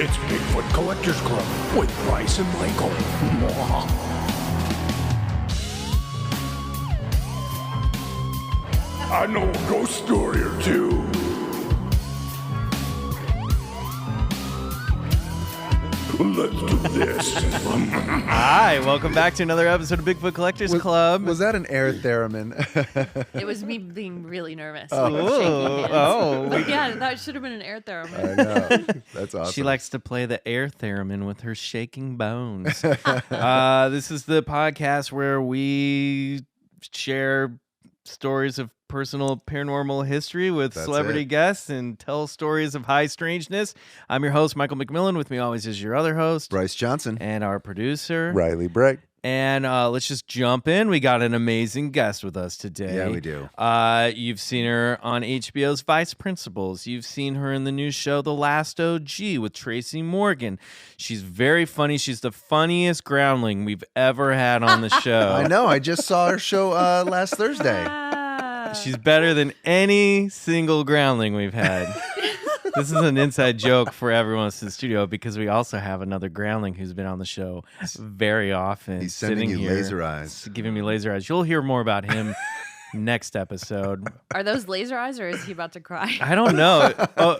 It's Bigfoot Collectors Club with Bryce and Michael. I know a ghost story or two. Let's do this. Hi, welcome back to another episode of Bigfoot Collectors Club. Was that an air theremin? It was me being really nervous. Oh, Yeah, that should have been an air theremin. I know. That's awesome. She likes to play the air theremin with her shaking bones. This is the podcast where we share stories of personal paranormal history with celebrity guests and tell stories of high strangeness. I'm your host, Michael McMillan. With me always is your other host, Bryce Johnson. and our producer, Riley Bray. And let's just jump in. We got an amazing guest with us today. Yeah, we do. You've seen her on HBO's Vice Principals. You've seen her in the new show The Last OG with Tracy Morgan. She's very funny. She's the funniest groundling we've ever had on the show. I know. I just saw her show last Thursday. She's better than any single groundling we've had. This is an inside joke for everyone else in the studio because we also have another groundling who's been on the show very often. He's sending you here, laser eyes. giving me laser eyes. You'll hear more about him next episode. Are those laser eyes, or is he about to cry? I don't know.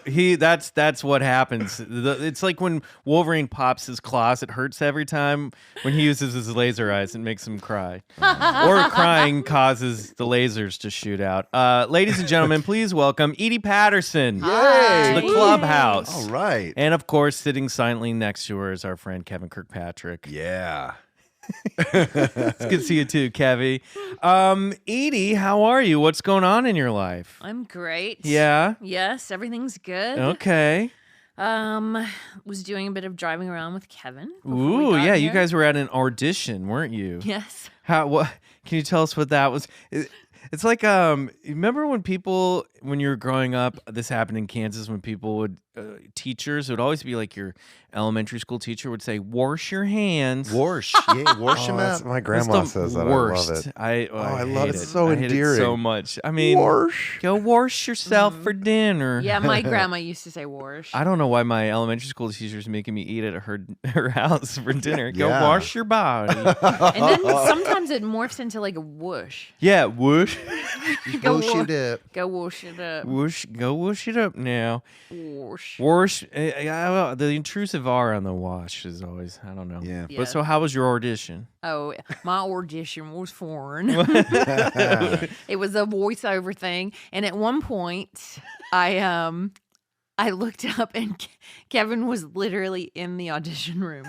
That's what happens. It's like when Wolverine pops his claws, it hurts every time. When he uses his laser eyes, it makes him cry. Or crying causes the lasers to shoot out. Ladies and gentlemen, please welcome Edi Patterson Yay! to the clubhouse. All right. And of course, sitting silently next to her is our friend Kevin Kirkpatrick. Yeah. It's good to see you too, Kevy. Edi, how are you? What's going on in your life? I'm great. Yeah? Yes, everything's good. Okay. Was doing a bit of driving around with Kevin. before we Ooh, got yeah, you here. guys were at an audition, weren't you? Yes. What can you tell us what that was? It's like remember when you were growing up, this happened in Kansas when people would teachers, it would always be like your elementary school teacher would say, wash your hands. Wash. Yeah, wash him out. My It's grandma the says that. worst. I love it. I love hate it. It's so I hate it endearing. so much. I mean, Wash. go wash yourself for dinner. Yeah, my grandma used to say wash. I don't know why my elementary school teacher's making me eat at her house for dinner. Go Yeah. wash your body. And then sometimes it morphs into like a whoosh. Yeah, whoosh. Go Wash it up. Go wash it up. Whoosh, go whoosh it up now. Wash. Wash. The intrusive R on the wash is always, I don't know. Yeah. Yeah. But so how was your audition? Oh, my audition was foreign. It was a voiceover thing, and at one point, I looked up, and Kevin was literally in the audition room.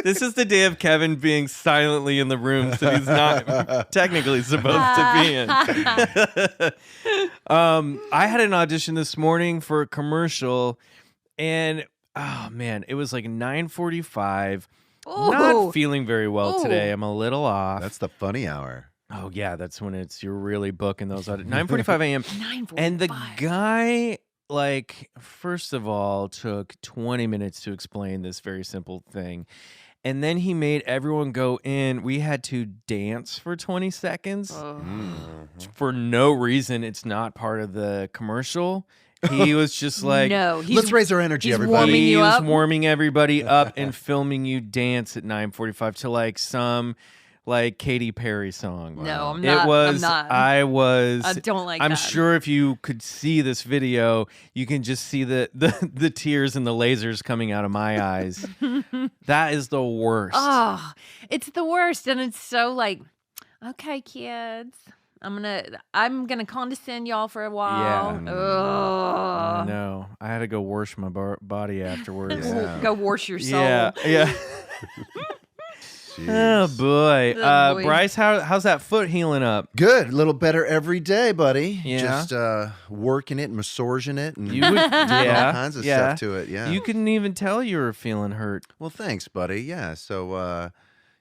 This is the day of Kevin being silently in the rooms that he's not technically supposed to be in. I had an audition this morning for a commercial, and oh man, it was like 9:45. Not feeling very well today. I'm a little off. That's the funny hour. Oh yeah, that's when you're really booking those auditions. 9:45 a.m. 9:45. And the guy, like, first of all, took 20 minutes to explain this very simple thing. And then he made everyone go in. We had to dance for 20 seconds for no reason. It's not part of the commercial. He was just like, no, Let's raise our energy, he's everybody. warming you he was up? warming everybody up and filming you dance at 9:45 to like some like Katy Perry song. No, I'm It not. was. I'm not. I was. I don't like I'm that. sure if you could see this video, you can just see the tears and the lasers coming out of my eyes. That is the worst. Oh, it's the worst, and it's so like, okay, kids, I'm gonna condescend y'all for a while. Yeah. Ugh. I know. I had to go wash my body afterwards. Yeah. Go wash your soul. Yeah. Oh boy. Oh, boy. Bryce, how's that foot healing up? Good. A little better every day, buddy. Yeah. Just working it, massaging it, and You would, all yeah, kinds of yeah. stuff to it. Yeah. You couldn't even tell you were feeling hurt. Well, thanks, buddy. Yeah. So,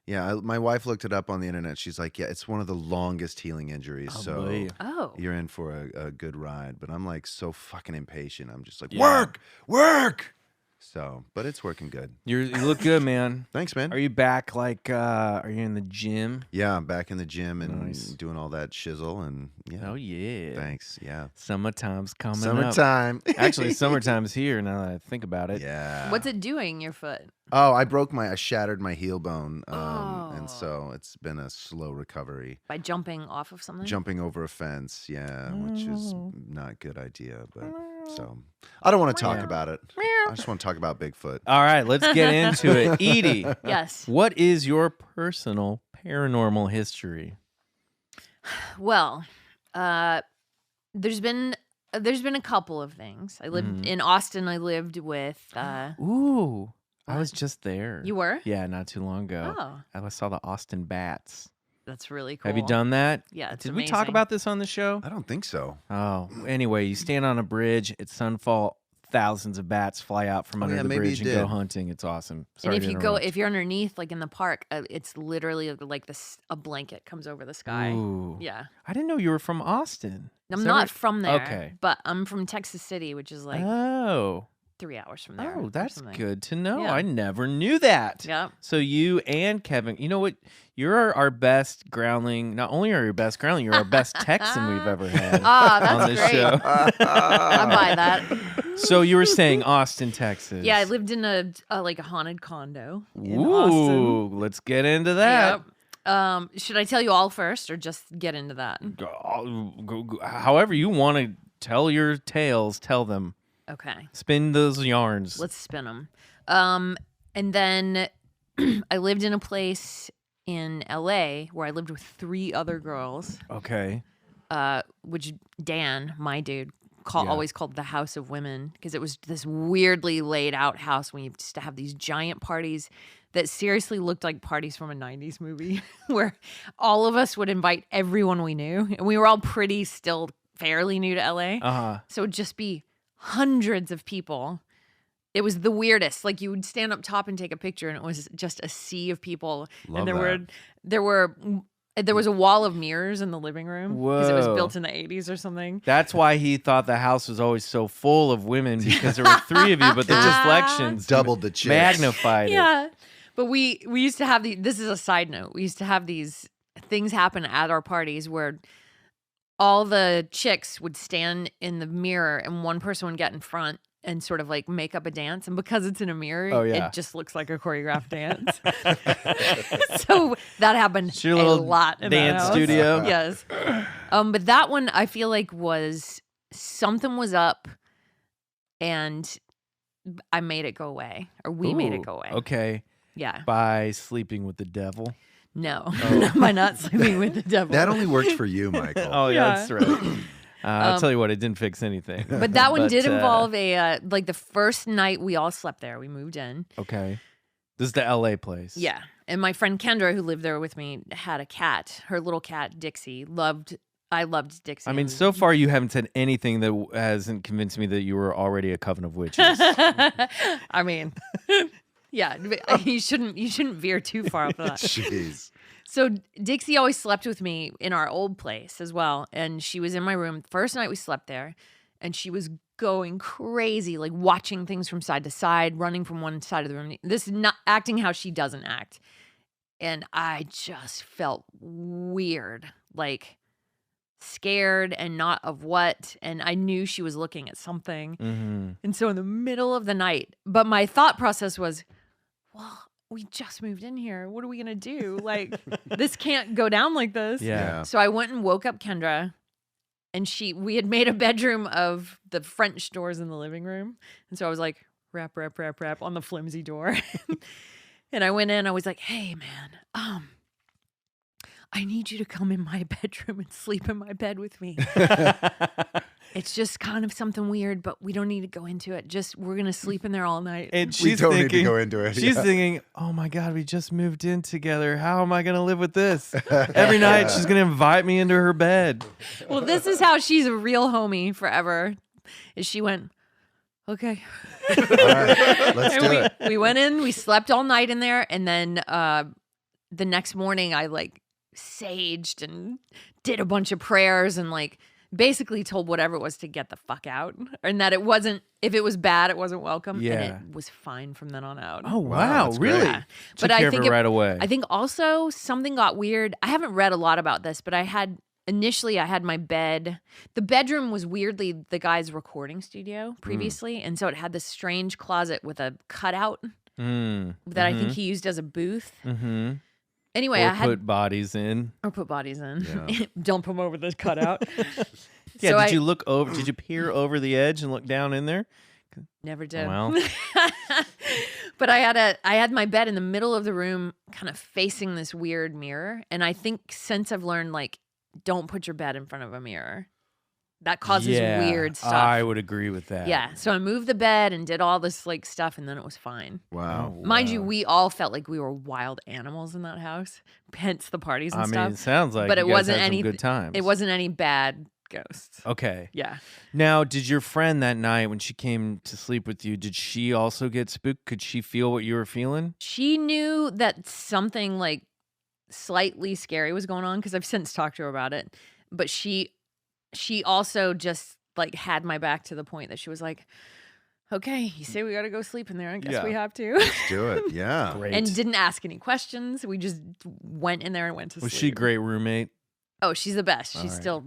my wife looked it up on the internet. She's like, yeah, it's one of the longest healing injuries. Oh, so boy. Oh. you're in for a good ride. But I'm like so fucking impatient. I'm just like, Yeah. work. So, but it's working good. You look good, man. Thanks, man. Are you back? Like, are you in the gym? Yeah, I'm back in the gym and Nice. doing all that shizzle and yeah. Oh yeah. Thanks. Yeah. Summertime's coming up. Summertime. Actually, summertime's here now that I think about it. Yeah. What's it doing, your foot? Oh, I shattered my heel bone, and Oh. so it's been a slow recovery. By jumping off of something? Jumping over a fence, yeah, which is Oh. not a good idea. But so I don't want to talk Yeah. about it. I just want to talk about Bigfoot. All right, let's get into it. Edie, Yes. what is your personal paranormal history? Well, there's been a couple of things. I lived in Austin. I lived with. Ooh, I was just there. You were? Yeah, not too long ago. Oh, I saw the Austin Bats. that's really cool. Have you done that? Yeah, it's Did we talk amazing. about this on the show? I don't think so. Oh, anyway, you stand on a bridge at sunfall. Thousands of bats fly out from Oh, under yeah, the maybe bridge you and go did. hunting. It's awesome. And Sorry if to you go, interrupt. if you're underneath, like in the park, it's literally like this. A blanket comes over the sky. Ooh. Yeah, I didn't know you were from Austin. I'm Is that not right? from there. Okay. But I'm from Texas City, which is like Oh. 3 hours from there. Oh, or that's something. good to know. Yeah. I never knew that. Yep. So you and Kevin, you know what? You're our best groundling. Not only are you our best groundling, you're our best Texan we've ever had Ah, on that's this great. show. I buy that. So you were saying Austin, Texas. Yeah, I lived in a like a haunted condo in Austin. Ooh, let's get into that. Yep. Should I tell you all first, or just get into that? However you want to tell your tales, tell them. Okay, Spin those yarns. let's spin them. And then I lived in a place in LA where I lived with 3 other girls. Okay. Which Dan, my dude, Yeah. always called the House of Women, because it was this weirdly laid out house when you used to have these giant parties that seriously looked like parties from a 90s movie where all of us would invite everyone we knew. And we were all still fairly new to LA. Uh-huh. So it'd just be hundreds of people. It was the weirdest. Like you would stand up top and take a picture, and it was just a sea of people. Love and that. there was a wall of mirrors in the living room because it was Whoa. built in the 80s or something. That's why he thought the house was always so full of women, because there were 3 of you, but the reflections Doubled the chicks. magnified it. Yeah. But we used to have this is a side note. We used to have these things happen at our parties where all the chicks would stand in the mirror and one person would get in front and sort of like make up a dance. And because it's in a mirror, Oh, yeah. it just looks like a choreographed dance. So that happened It's your a little lot in that dance house. studio. Yes. But that one I feel like was something was up and I made it go away, or we made it Ooh, go away. Okay. Yeah. By sleeping with the devil. No. Oh. By not sleeping with the devil. That only works for you, Michael. Oh, yeah, Yeah. that's right. I'll tell you what, it didn't fix anything. But that one did But, involve like the first night we all slept there. We moved in. Okay. This is the LA place. Yeah. And my friend Kendra, who lived there with me, had a cat. Her little cat, Dixie, I loved Dixie. I mean, and- so far you haven't said anything that hasn't convinced me that you were already a coven of witches. I mean, yeah, you shouldn't veer too far off of that. Jeez. So Dixie always slept with me in our old place as well. And she was in my room first night we slept there. And she was going crazy, like watching things from side to side, running from one side of the room. This is not acting how she doesn't act. And I just felt weird, like scared and not of what. And I knew she was looking at something. Mm-hmm. And so in the middle of the night, but my thought process was, well, we just moved in here. What are we going to do? Like, this can't go down like this. Yeah. So I went and woke up Kendra, and we had made a bedroom of the French doors in the living room. And so I was like, rap on the flimsy door. And I went in, I was like, hey man, I need you to come in my bedroom and sleep in my bed with me. It's just kind of something weird, but we don't need to go into it. Just, we're going to sleep in there all night. And We she's don't need thinking, to go into it. she's yeah. thinking, oh my God, we just moved in together. How am I going to live with this? Every night she's going to invite me into her bed. Well, this is how she's a real homie forever. Is she went, okay. All right, let's do it. We went in, we slept all night in there, and then the next morning I like saged and did a bunch of prayers and like basically told whatever it was to get the fuck out, and that it wasn't, if it was bad, it wasn't welcome. Yeah. And it was fine from then on out. Oh, Wow, wow. that's Really? great. Yeah. Took care of it right away. I think also something got weird. I haven't read a lot about this, but initially I had my bed. The bedroom was weirdly the guy's recording studio previously. And so it had this strange closet with a cutout that I think he used as a booth. Mm-hmm. Anyway, Or I had put bodies in. or put bodies in. Yeah. Dump them over the cutout. Yeah, So did you look over? Did you peer over the edge and look down in there? Never did. Well. But I had my bed in the middle of the room, kind of facing this weird mirror. And I think since I've learned, like, don't put your bed in front of a mirror. That causes weird stuff. I would agree with that. Yeah. So I moved the bed and did all this like stuff, and then it was fine. Wow. Mind you, we all felt like we were wild animals in that house. Hence the parties and I mean, stuff. it sounds like But you it guys wasn't had some any good times. It wasn't any bad ghosts. Okay. Yeah. Now, did your friend that night when she came to sleep with you, did she also get spooked? Could she feel what you were feeling? She knew that something like slightly scary was going on because I've since talked to her about it. But she also just like had my back to the point that she was like, okay, you say we got to go sleep in there. I guess we have to. Let's do it. Yeah. Great. And didn't ask any questions. We just went in there and went to Was sleep. she a great roommate? Oh, she's the best. She's All right. still,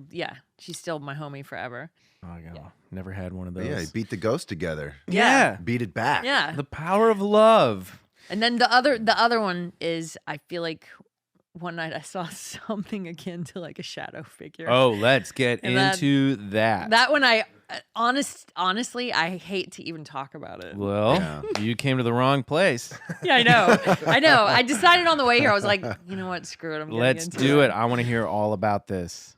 she's still my homie forever. Oh, never had one of those. Yeah, you beat the ghost together. Yeah. Beat it back. Yeah. The power of love. And then the other one is, I feel like one night I saw something akin to like a shadow figure. Oh, let's get And into that. That one honestly, I hate to even talk about it. Well, Yeah. you came to the wrong place. Yeah, I know. I decided on the way here, I was like, you know what, screw it. I'm getting Let's into do it. I want to hear all about this.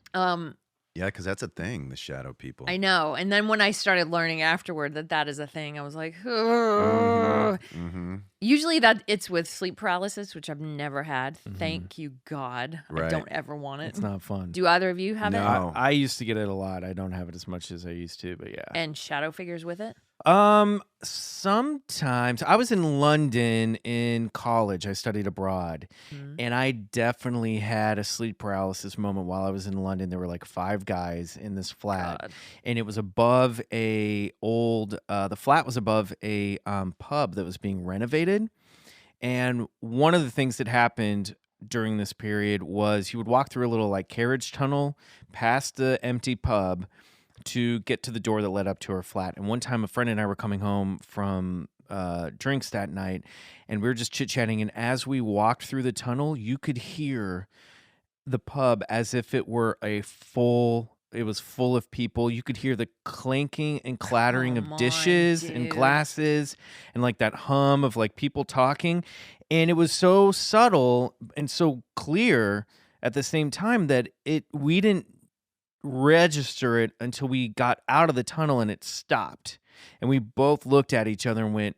Yeah, because that's a thing, the shadow people. I know. And then when I started learning afterward that is a thing, I was like, "Ugh." Mm-hmm. Usually it's with sleep paralysis, which I've never had. Thank you, God. I Right. don't ever want it. It's not fun. Do either of you have it? No. I used to get it a lot. I don't have it as much as I used to, but yeah. And shadow figures with it? Sometimes I was in London in college. I studied abroad, and I definitely had a sleep paralysis moment while I was in London. There were like 5 guys in this flat, God. and it was above the flat was above a pub that was being renovated. And one of the things that happened during this period was you would walk through a little like carriage tunnel past the empty pub to get to the door that led up to our flat. And one time a friend and I were coming home from drinks that night, and we were just chit-chatting, and as we walked through the tunnel, you could hear the pub as if it were it was full of people. You could hear the clanking and clattering Come of on, dishes and dude. glasses and like that hum of like people talking. And it was so subtle and so clear at the same time that we didn't register it until we got out of the tunnel and it stopped. And we both looked at each other and went,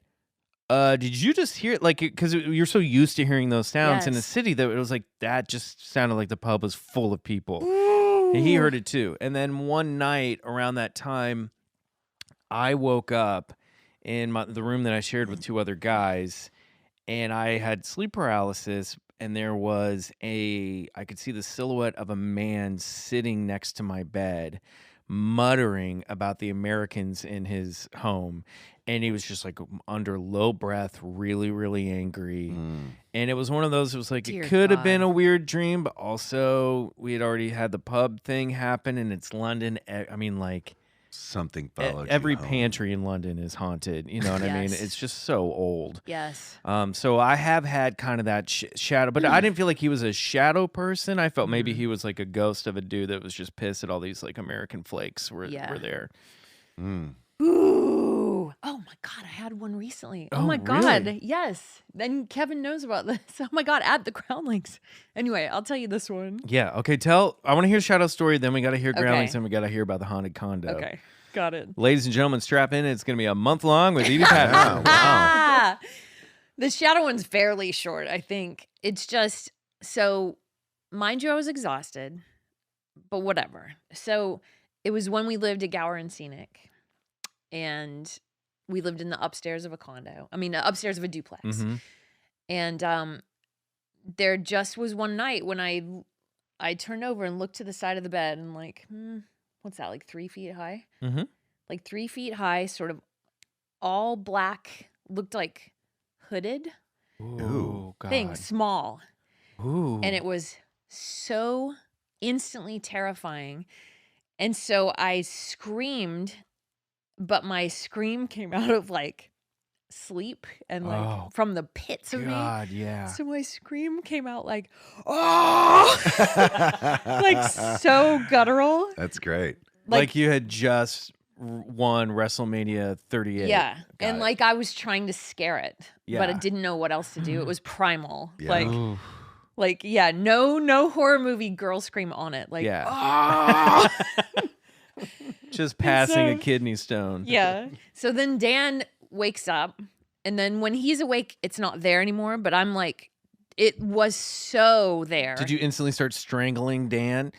did you just hear it? Like, because you're so used to hearing those sounds in the Yes. city that it was like, that just sounded like the pub was full of people. And he heard it too. And then one night around that time, I woke up in the room that I shared with 2 other guys, and I had sleep paralysis. And there was I could see the silhouette of a man sitting next to my bed, muttering about the Americans in his home. And he was just like under low breath, really, really angry. And it was one of those, it was like, Dear it could have been God. a weird dream, but also we had already had the pub thing happen, and it's London. I mean, like, Something followed every you home. pantry in London is haunted. You know what I mean? Yes. It's just so old. Yes. So I have had kind of that shadow, but I didn't feel like he was a shadow person. I felt maybe he was like a ghost of a dude that was just pissed at all these like American flakes were there. Mm. Ooh. Oh my God. I had one recently. Oh, Oh, my God. really? Yes. Then Kevin knows about this. Oh my God. At the Groundlings. Anyway, I'll tell you this one. Yeah. Okay. I want to hear shadow story. Then we got to hear Groundlings. Okay. Then we got to hear about the haunted condo. Okay. Got it. Ladies and gentlemen, strap in. It's going to be a month long with Edi Patterson. Wow. Ah, the shadow one's fairly short, I think. It's just, so mind you, I was exhausted, but whatever. So it was when we lived at Gower and Scenic, and we lived in the upstairs of a condo. I mean, upstairs of a duplex. Mhm. And there just was one night when I turned over and looked to the side of the bed and like, what's that, like 3 feet high? Mm-hmm. Like 3 feet high, sort of all black, looked like hooded Ooh, God. thing, small. Ooh. And it was so instantly terrifying. And so I screamed, but my scream came out of like sleep and like from the pits of God, me. yeah. So my scream came out like, oh, like so guttural. That's great. Like you had just won WrestleMania 38. Yeah. Got And it. like I was trying to scare it, but I Yeah. didn't know what else to do. It was primal. Yeah. Ooh. Like, yeah, no horror movie girl scream on it. Like, Yeah. "Ah!" Just passing a so- kidney stone. Yeah. So then Dan wakes up, and then when he's awake, it's not there anymore. But I'm like, it was so there. Did you instantly start strangling Dan?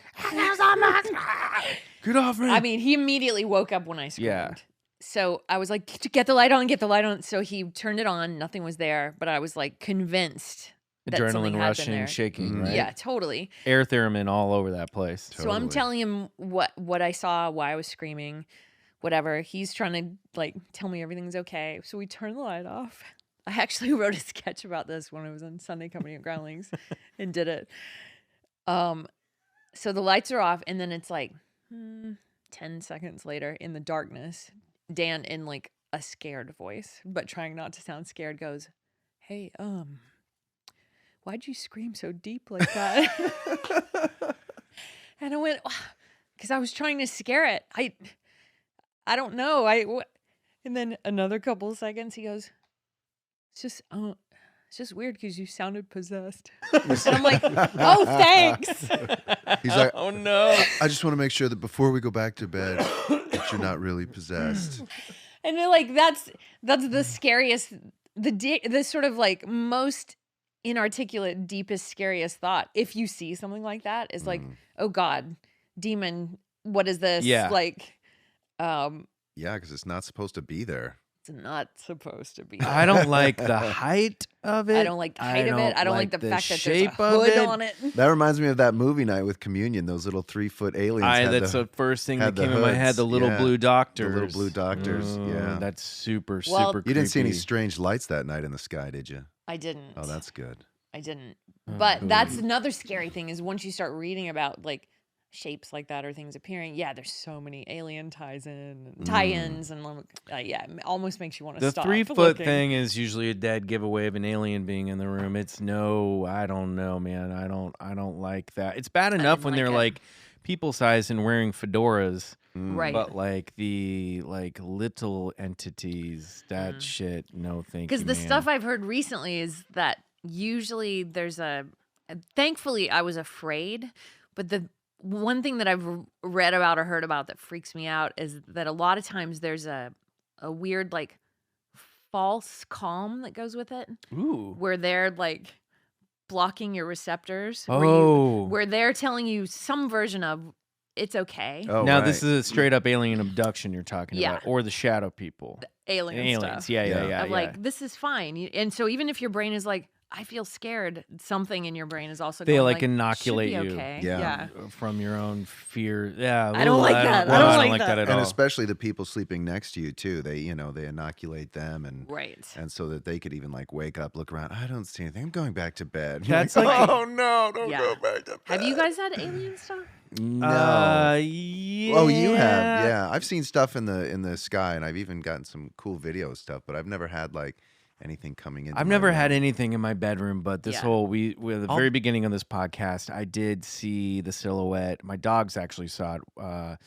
Get off me. I mean, he immediately woke up when I screamed. Yeah. So I was like, get the light on, get the light on. So he turned it on. Nothing was there, but I was like convinced that something Adrenaline had been rushing, there. shaking, right? Yeah, totally. Air theremin all over that place. So I'm Totally. telling him what I saw, why I was screaming, whatever. He's trying to like tell me everything's okay. So we turn the light off. I actually wrote a sketch about this when I was on Sunday Company at Groundlings and did it. So the lights are off, and then it's like 10 seconds later in the darkness, Dan in like a scared voice, but trying not to sound scared, goes, "Hey, why'd you scream so deep like that?" And I went, because I was trying to scare it. I don't know. And then another couple of seconds, he goes, it's just weird because you sounded possessed. And I'm like, oh, thanks. He's like, Oh no. I just want to make sure that before we go back to bed, that you're not really possessed. And they're like, that's the scariest, the sort of like most inarticulate, deepest, scariest thought. If you see something like that, is like, oh God, demon, what is this? Yeah. Like, Yeah, because it's not supposed to be there. it's not supposed to be. I don't like the height of it. I don't like the height of it. I don't like the fact that there's a shape of hood it. on it. That reminds me of that movie night with Communion. Those little 3-foot aliens. That's the first thing that had the came in my head. hoods, The little yeah. blue doctors. The little blue doctors, yeah. That's super, Well, super You didn't see any creepy. strange lights that night in the sky, did you? I didn't. Oh, that's good. I didn't. Oh, But that's another scary thing is once you start reading about like shapes like that or things appearing, yeah, there's so many alien tie-ins and yeah, it almost makes you want to The stop 3-foot looking. thing is usually a dead giveaway of an alien being in the room. It's I don't know, man. I don't like that. It's bad enough didn't when like they're it. like people sized and wearing fedoras, Right. but like the little entities, that shit, no thank you. Because the man. stuff I've heard recently is that usually there's thankfully I was afraid, but the one thing that I've read about or heard about that freaks me out is that a lot of times there's a weird like false calm that goes with it, Ooh. where they're like blocking your receptors, Oh. where they're telling you some version of it's okay. Oh, Now right. this is a straight up alien abduction you're talking Yeah. about, or the shadow people. Alien Aliens. stuff. Yeah. Of like, this is fine. And so even if your brain is like, I feel scared, something in your brain is also They going like "Should inoculate be you. okay. Yeah. From your own fear. Yeah. I don't like that. I don't like that at And all. especially the people sleeping next to you too. They inoculate them and Right. and so that they could even like wake up, look around. I don't see anything. I'm going back to bed. That's You're like- oh no, don't Yeah. go back to bed. Have you guys had alien stuff? No. Yeah. Oh, you have, yeah. I've seen stuff in the sky, and I've even gotten some cool video stuff, but I've never had like anything coming in. I've never had anything in my bedroom, but this Yeah. whole at the very beginning of this podcast, I did see the silhouette. My dogs actually saw it.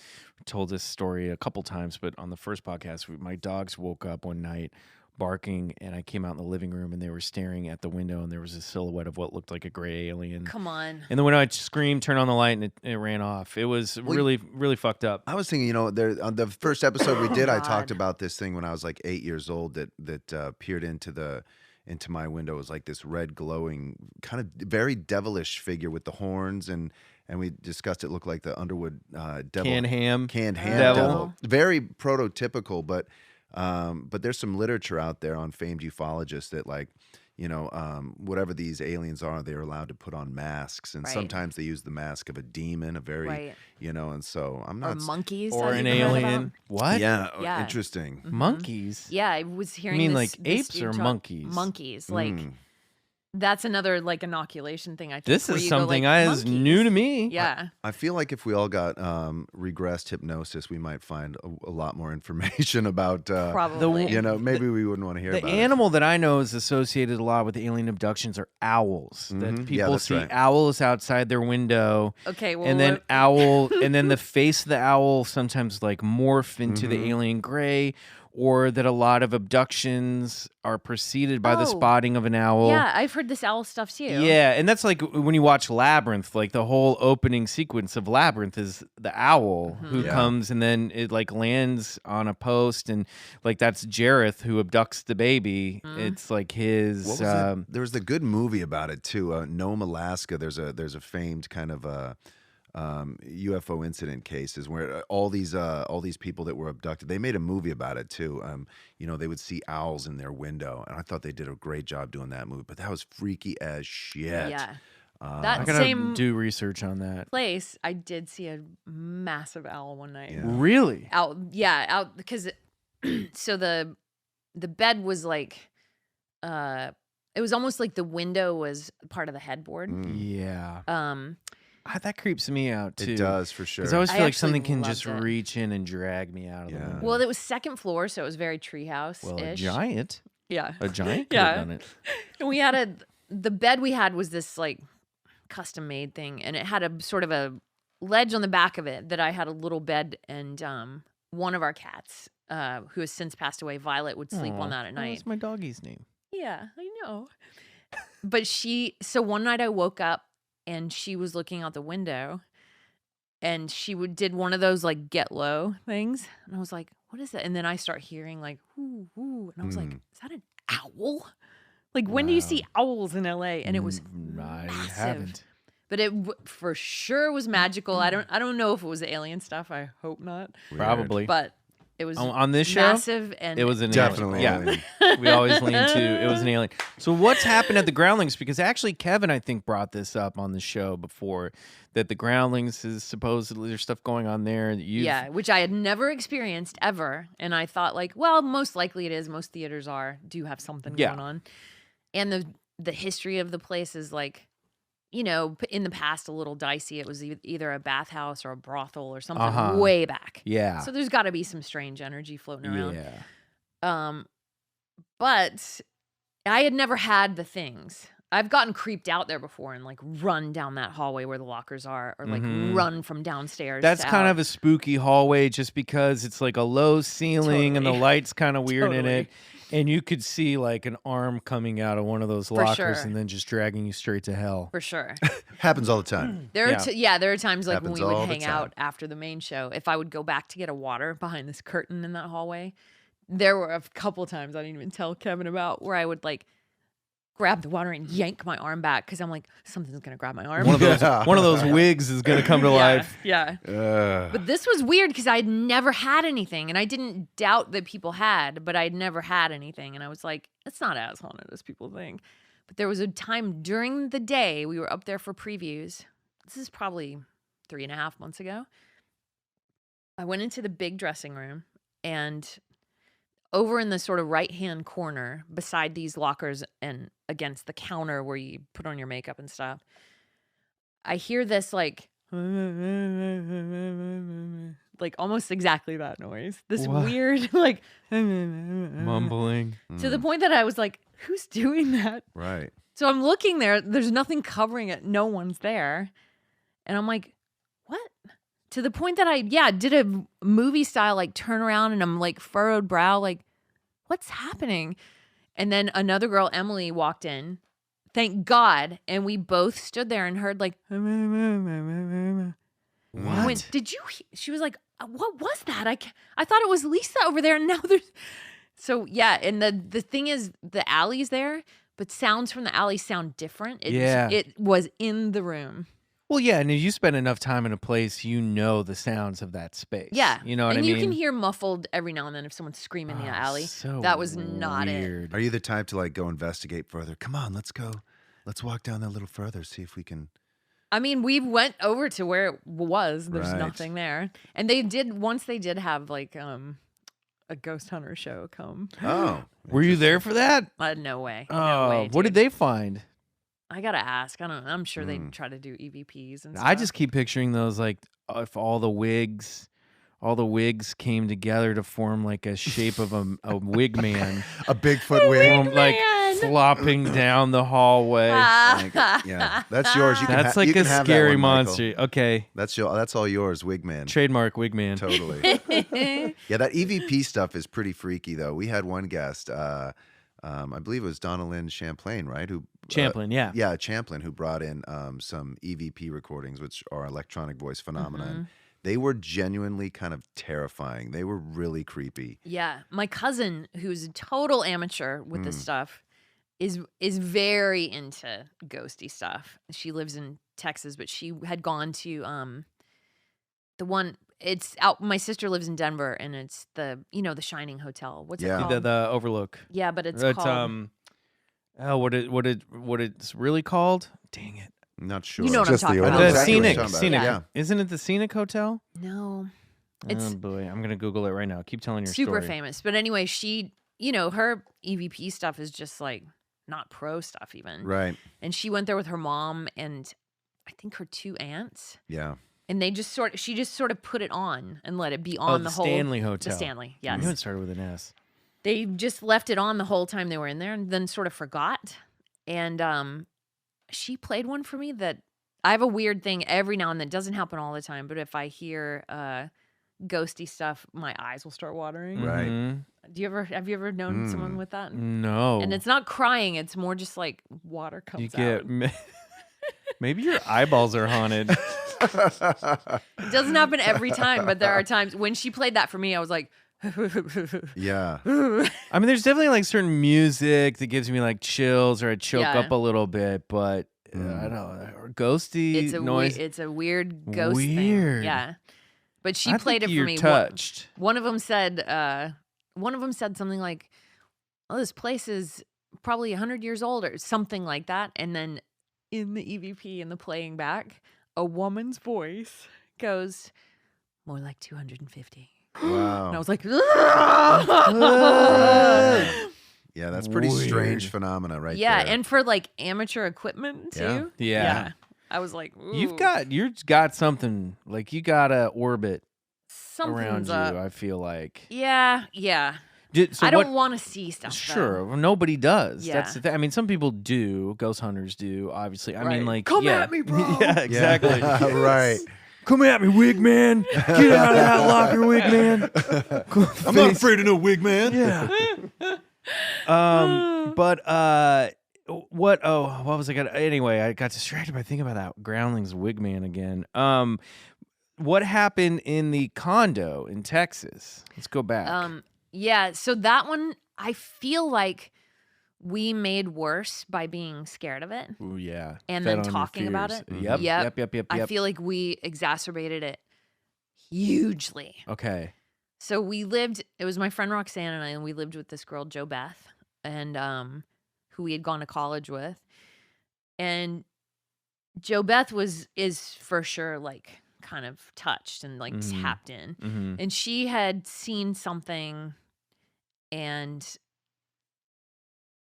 Told this story a couple times, but on the first podcast, my dogs woke up one night barking, and I came out in the living room, and they were staring at the window, and there was a silhouette of what looked like a gray alien. Come on. And then when I screamed, turned on the light, and it ran off. It was really, really fucked up. I was thinking, there on the first episode we did, I talked God. about this thing when I was like 8 years old that peered into my window. It was like this red glowing, kind of very devilish figure with the horns, and we discussed it looked like the Underwood devil, Canned ham devil. Very prototypical, but there's some literature out there on famed ufologists that like whatever these aliens are, they're allowed to put on masks, and Right. sometimes they use the mask of a demon, a very, Right. and so I'm Or not. monkeys. Or have an you heard about? alien. What? Yeah, Yeah. interesting. Monkeys? Yeah, I was hearing. mean this, like apes dude or talk- monkeys? Monkeys. Like Mm. that's another like inoculation thing. I think This where is you go, something like, is new to me. Yeah. I feel like if we all got regressed hypnosis, we might find a lot more information about. Probably. Maybe we wouldn't want to hear The about animal that I know is associated a lot with alien abductions are owls. Mhm. That Yeah, people that's see right. owls outside their window. Okay. Well, And then we're- and then the face of the owl sometimes like morph into the Mhm. alien gray, or that a lot of abductions are preceded by the Oh. spotting of an owl. yeah, I've heard this owl stuff too. Yeah, and that's like when you watch Labyrinth, like the whole opening sequence of Labyrinth is the owl who Yeah. comes and then it like lands on a post, and like that's Jareth who abducts the baby. It's like his What was it? There was the good movie about it too. Nome, Alaska. There's a famed kind of UFO incident cases where all these people that were abducted. They made a movie about it too. They would see owls in their window, and I thought they did a great job doing that movie. But that was freaky as shit. Yeah. I That gotta same do research on that. place, I did see a massive owl one night. Yeah. Really? Out because so the bed was like it was almost like the window was part of the headboard. Yeah. Um That creeps me out too. It does for sure. Because I always I feel like actually something can just loved it. reach in and drag me out of the Yeah. window. well, it was second floor, so it was very treehouse-ish. Well, a giant Yeah. could have Yeah. done it. And we had the bed we had was this like custom made thing, and it had a sort of a ledge on the back of it that I had a little bed, and one of our cats, who has since passed away, Violet, would sleep on Aw, that at night. What's my doggy's name? Yeah, I know. But so one night I woke up and she was looking out the window, and she did one of those like get low things, and I was like, "What is that?" And then I start hearing like, "Ooh, ooh," and I was like, "Is that an owl?" Like, when do you see owls in LA? And it was I massive. haven't. But it for sure was magical. I don't know if it was alien stuff. I hope not. Weird. Probably. But it was On this show, massive, and it was an Definitely alien. Yeah. alien. We always lean to it was an alien. So what's happened at the Groundlings? Because actually Kevin, I think, brought this up on the show before, that the Groundlings is supposedly there's stuff going on there. That yeah, which I had never experienced ever, and I thought like, well, most likely it is. Most theaters do have something Yeah. going on, and the history of the place is like, in the past a little dicey. It was either a bathhouse or a brothel or something way back. Yeah. So there's got to be some strange energy floating around. Yeah. But I had never had the things. I've gotten creeped out there before and like run down that hallway where the lockers are, or like run from downstairs. That's to kind out. of a spooky hallway just because it's like a low ceiling and the Totally. light's kind of weird in Totally. it. And you could see like an arm coming out of one of those For lockers sure. and then just dragging you straight to hell. for sure. Happens all the time. There Yeah. are there are times like Happens when we all would the hang time. out after the main show. If I would go back to get a water behind this curtain in that hallway, there were a couple times I didn't even tell Kevin about where I would like grab the water and yank my arm back because I'm like, something's gonna grab my arm. One of those Yeah. one of those wigs is gonna come to life. Yeah. But this was weird because I'd never had anything, and I didn't doubt that people had, but I'd never had anything, and I was like, it's not as haunted as people think. But there was a time during the day we were up there for previews. This is probably 3.5 months ago. I went into the big dressing room, and over in the sort of right-hand corner beside these lockers and against the counter where you put on your makeup and stuff, I hear this like almost exactly that noise. This What? weird like Mumbling. to the point that I was like, who's doing that? Right. So I'm looking there, there's nothing covering it, no one's there. And I'm like, what? To the point that I did a movie style like turn around, and I'm like furrowed brow, like, what's happening? And then another girl, Emily, walked in. Thank God. And we both stood there and heard like, What? I went, did you? She was like, what was that? I thought it was Lisa over there. And now there's. So yeah. And the thing is, the alley's there, but sounds from the alley sound different. Yeah. It was in the room. Well, yeah, and if you spend enough time in a place, you know the sounds of that space. Yeah. You know what I and mean? you can hear muffled every now and then if someone's screaming in the alley. So That was not it. weird. Are you the type to like go investigate further? Come on, let's go. Let's walk down that a little further, see if we can. I mean, we went over to where it was. There's Right. nothing there. And they did have like a ghost hunter show come. Oh, Were you there for that? No way. Oh, No way, what did dude. they find? I gotta ask. I don't know. I'm sure they try to do EVPs and stuff. I just keep picturing those like if all the wigs came together to form like a shape of a wig man, a Bigfoot wig. like man. flopping down the hallway. Like, yeah, that's yours. You can That's you like can a have that scary one, Michael. monster. Okay, That's all yours, Wigman. trademark wig man. Totally. Yeah, that EVP stuff is pretty freaky, though. We had one guest, I believe it was Donna Lynn Champlain, right? Champlain, yeah. Yeah, Champlain, who brought in some EVP recordings, which are electronic voice phenomena. Mm-hmm. And they were genuinely kind of terrifying. They were really creepy. Yeah, my cousin, who's a total amateur with this stuff, is very into ghosty stuff. She lives in Texas, but she had gone to the one. It's out. My sister lives in Denver, and it's the Shining Hotel. What's it Yeah. called? The Overlook. Yeah, but it's It's called. what it's really called? Dang it. I'm not sure. You know what I'm Just the talking I about. know The exactly what you're Scenic. talking about. Scenic. Yeah. Isn't it the Scenic Hotel? No, it's Oh boy, I'm gonna Google it right now. Keep telling your super story. famous. But anyway, she, her EVP stuff is just like not pro stuff even. Right. And she went there with her mom and I think her 2 aunts. Yeah. And she just sort of put it on and let it be Oh, on the the whole Stanley Hotel. The Stanley, I yes. knew it started with an S. They just left it on the whole time they were in there and then sort of forgot. And she played one for me that I have a weird thing every now and then. It doesn't happen all the time, but if I hear ghosty stuff, my eyes will start watering. Right. Mhm. Have you ever known someone with that? No. And it's not crying, it's more just like water comes you get out. maybe your eyeballs are haunted. It doesn't happen every time, but there are times when she played that for me, I was like, Yeah. I mean, there's definitely like certain music that gives me like chills or I choke Yeah. up a little bit, but I don't know, or ghosty it's a noise. it's a weird ghost thing. Weird. Yeah. But she I played think it for you're me. touched. One of them said something like, "Oh, this place is probably 100 years old," or something like that. And then in the EVP, in the playing back, a woman's voice goes, "More like 250." Wow. And I was like, Yeah, that's pretty Weird. strange phenomena right yeah, there. and for like amateur equipment too. Yeah. I was like, You've got something like you got a orbit something's around up. you. I feel like. Yeah. So I don't what- want to see stuff. though. Sure, nobody does. Yeah. That's the thing. I mean, some people do. Ghost hunters do. Obviously, I mean, Right. like, Come yeah. at me, bro. yeah, Yeah. exactly. Right. Come at me, wig man. Get out of that locker, wig man. I'm not afraid of no wig, man. Yeah. But what? Oh, what was I gonna? Anyway, I got distracted by thinking about that Groundlings wig man again. What happened in the condo in Texas? Let's go back. Yeah, so that one I feel like we made worse by being scared of it. Ooh, yeah. and Fed then on your talking about fears. it. Yep. Yep. Yep. I feel like we exacerbated it hugely. Okay. So it was my friend Roxanne and I, and we lived with this girl, Jo Beth, and who we had gone to college with. And Jo Beth is for sure like kind of touched and like Mhm. tapped in. Mm-hmm. And she had seen something, and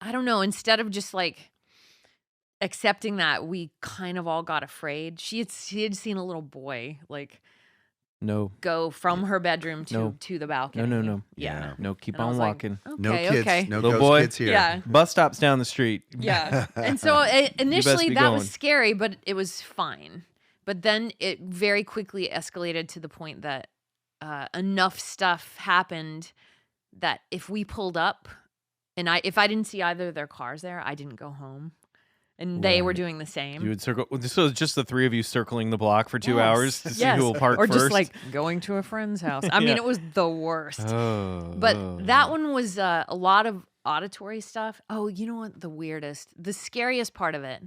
I don't know, instead of just like accepting that, we kind of all got afraid. She had seen a little boy like No. go from her bedroom No. to the balcony. No. Yeah. No. Keep And I on was like, walking. Okay, No kids. okay. No Little ghost boy. kids here. Yeah. Bus stops down the street. Yeah. And so initially be that going. was scary, but it was fine. But then it very quickly escalated to the point that enough stuff happened that if we pulled up and if I didn't see either of their cars there, I didn't go home. And they were Right. doing the same. You would circle. So it's just the three of you circling the block for 2 Yes, hours to see yes. who will park or first. just like going to a friend's house. I mean, Yeah. it was the worst. Oh. But that one was a lot of auditory stuff. Oh, you know what? The scariest part of it.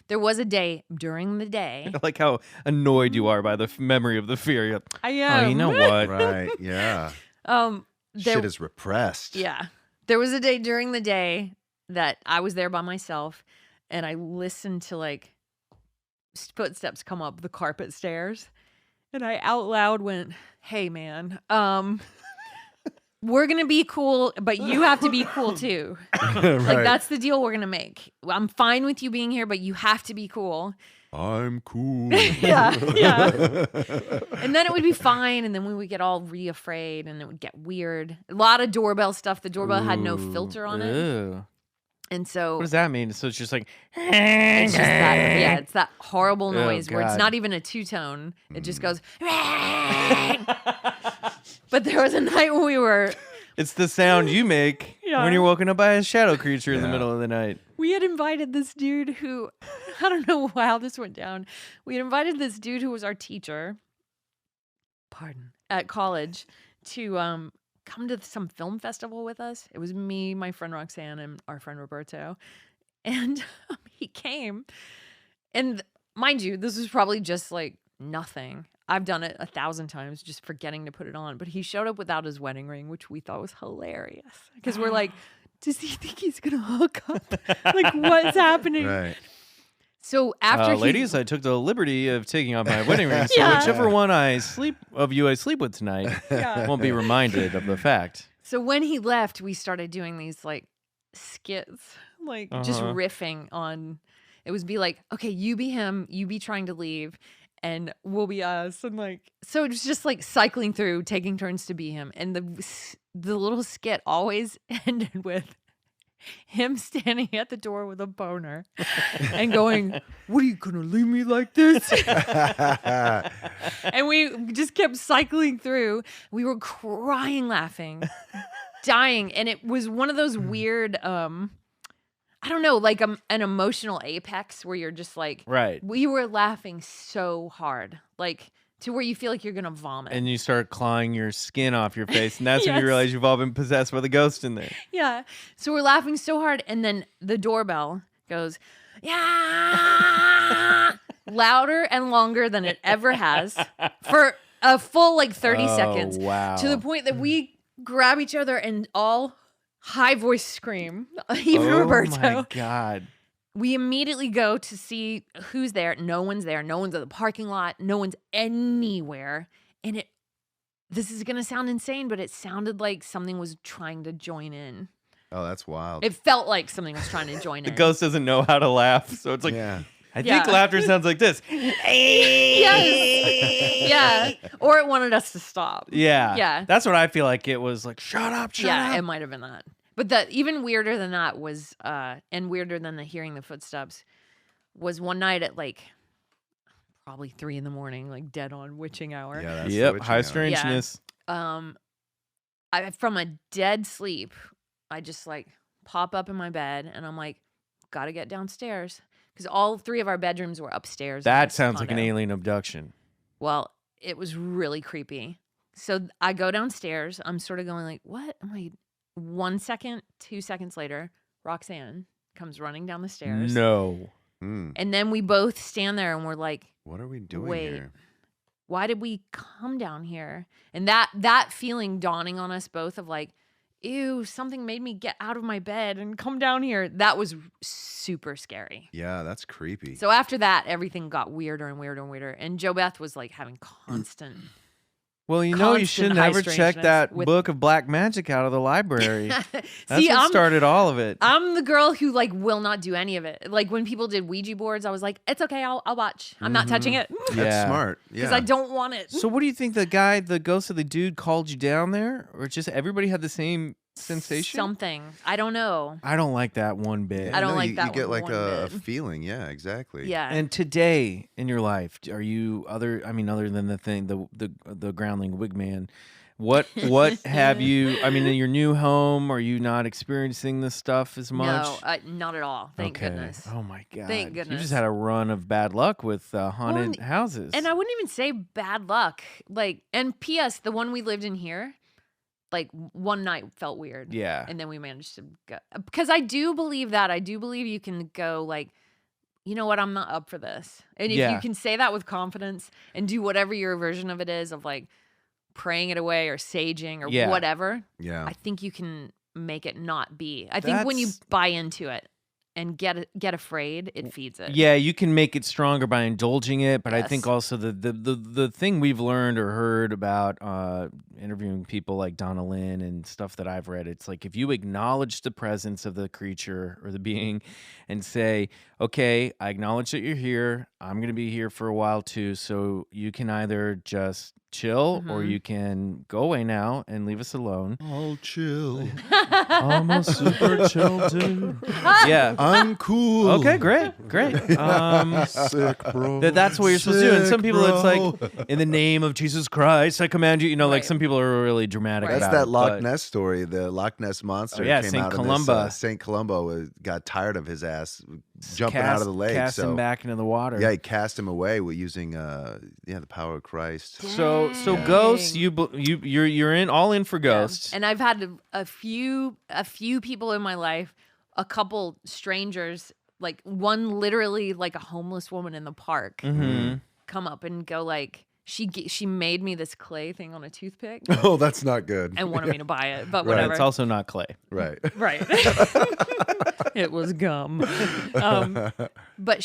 There was a day during the day. I like how annoyed you are by the memory of the fear. You're like, I am. oh, you know what? Right. Yeah. There, Shit is repressed. yeah. There was a day during the day that I was there by myself and I listened to like footsteps come up the carpet stairs. And I out loud went, hey, man, we're going to be cool, but you have to be cool too. Like, that's the deal we're going to make. I'm fine with you being here, but you have to be cool. I'm cool. Yeah. And then it would be fine. And then we would get all re-afraid and it would get weird. A lot of doorbell stuff. The doorbell had no filter on it. Ew. And so What does that mean? So it's just like, it's just that, yeah, it's that horrible noise where it's God. not even a two-tone. It just goes. But there was a night when we were. it's the sound you make Yeah. when you're woken up by a shadow creature in the middle of the night. We had invited this dude who, I don't know how this went down. We had invited this dude who was our teacher, at college, to come to some film festival with us. It was me, my friend Roxanne, and our friend Roberto. And he came. And mind you, this was probably just like nothing. I've done it 1,000 times, just forgetting to put it on. But he showed up without his wedding ring, which we thought was hilarious. Because we're like, does he think he's going to hook up? Like, what's happening? Right. So after ladies, I took the liberty of taking off my wedding ring, so Yeah. whichever one I sleep with tonight won't be reminded of the fact. So when he left, we started doing these like skits, like just riffing on. It was be like, okay, you be him, you be trying to leave, and we'll be us, and like so it was just like cycling through, taking turns to be him, and the little skit always ended with him standing at the door with a boner and going, "What are you gonna leave me like this?" And we just kept cycling through. We were crying, laughing, dying, and it was one of those weird, I don't know, like an emotional apex where you're just like, Right. We were laughing so hard, like to where you feel like you're gonna vomit. And you start clawing your skin off your face, and that's when Yes. you realize you've all been possessed by the ghost in there. Yeah. So we're laughing so hard, and then the doorbell goes, yeah, louder and longer than it ever has for a full like 30 seconds. Wow. To the point that we grab each other and all high voice scream. Even Roberto. Oh my God. We immediately go to see who's there. No one's there. No one's at the parking lot. No one's anywhere. And this is going to sound insane, but it sounded like something was trying to join in. Oh, that's wild. It felt like something was trying to join The in. ghost doesn't know how to laugh, so it's like, Yeah. I think laughter sounds like this. Yes. Yeah. Or it wanted us to stop. Yeah. Yeah. That's what I feel like it was like, shut up. Yeah, it might have been that. But the even weirder than that was, and weirder than the hearing the footsteps, was one night at like probably 3 a.m, like dead on witching hour. Yeah, that's the Yep. witching High hour. strangeness. I from a dead sleep, I just like pop up in my bed and I'm like, gotta get downstairs. Because all 3 of our bedrooms were upstairs. in That this sounds like an condo. alien abduction. Well, it was really creepy. So I go downstairs. I'm sort of going like, what? I'm like, 1 second, 2 seconds later, Roxanne comes running down the stairs. No. And then we both stand there and we're like, What are we doing wait, here? why did we come down here? And that feeling dawning on us both of like, ew, something made me get out of my bed and come down here. That was super scary. Yeah, that's creepy. So after that, everything got weirder and weirder and weirder. And Jo Beth was like having constant. Well, you know, you Constant should high never check strangeness that with- book of black magic out of the library. That's See, what started all of it. I'm the girl who like will not do any of it. Like when people did Ouija boards, I was like, it's okay, I'll watch. I'm not touching it That's Yeah. smart. because Yeah. I don't want it. So what do you think the ghost of the dude called you down there? Or just everybody had the same sensation? Something. I don't know. I don't like that one bit. I don't No, like you that get one like one a bit. feeling. Yeah, exactly. Yeah. And today in your life, are you other than the groundling wig man, what have you, in your new home, are you not experiencing this stuff as much? No, not at all. Thank goodness. Oh my God. Thank You goodness. just had a run of bad luck with haunted houses. And I wouldn't even say bad luck. Like, and P.S., the one we lived in here, like one night felt weird. Yeah. And then we managed to go. Because I do believe that. I do believe you can go like you know what, I'm not up for this. And if Yeah. you can say that with confidence and do whatever your version of it is of like praying it away or saging or Yeah. whatever, Yeah. I think you can make it not be. I think when you buy into it and get afraid, it feeds it. Yeah, you can make it stronger by indulging it, but I think Yes. also the thing we've learned or heard about interviewing people like Donna Lynn and stuff that I've read, it's like if you acknowledge the presence of the creature or the being and say, okay, I acknowledge that you're here, I'm going to be here for a while too, so you can either just chill or you can go away now and leave us alone. I'll chill. I'm a super chill dude. Yeah. I'm cool. Okay, great. Sick, bro. That's what you're supposed to do. And some Sick, people, it's bro. like, in the name of Jesus Christ, I command you. You know, like Right. some people are really dramatic That's about that it. Loch but- Ness story. The Loch Ness monster Oh, yeah, came Saint out Columba. St. Columba got tired of his ass jumping out of the lake. Cast so him back into the water. yeah, he cast him away with using the power of Christ. So Dang. ghosts, you're all in for Yeah. ghosts. And I've had a few people in my life, a couple strangers, like one literally like a homeless woman in the park, Mm-hmm. come up and go like she made me this clay thing on a toothpick Oh, that's not good. and wanted me to buy it, but Right. whatever. It's also not clay. Right. Right. It was gum. But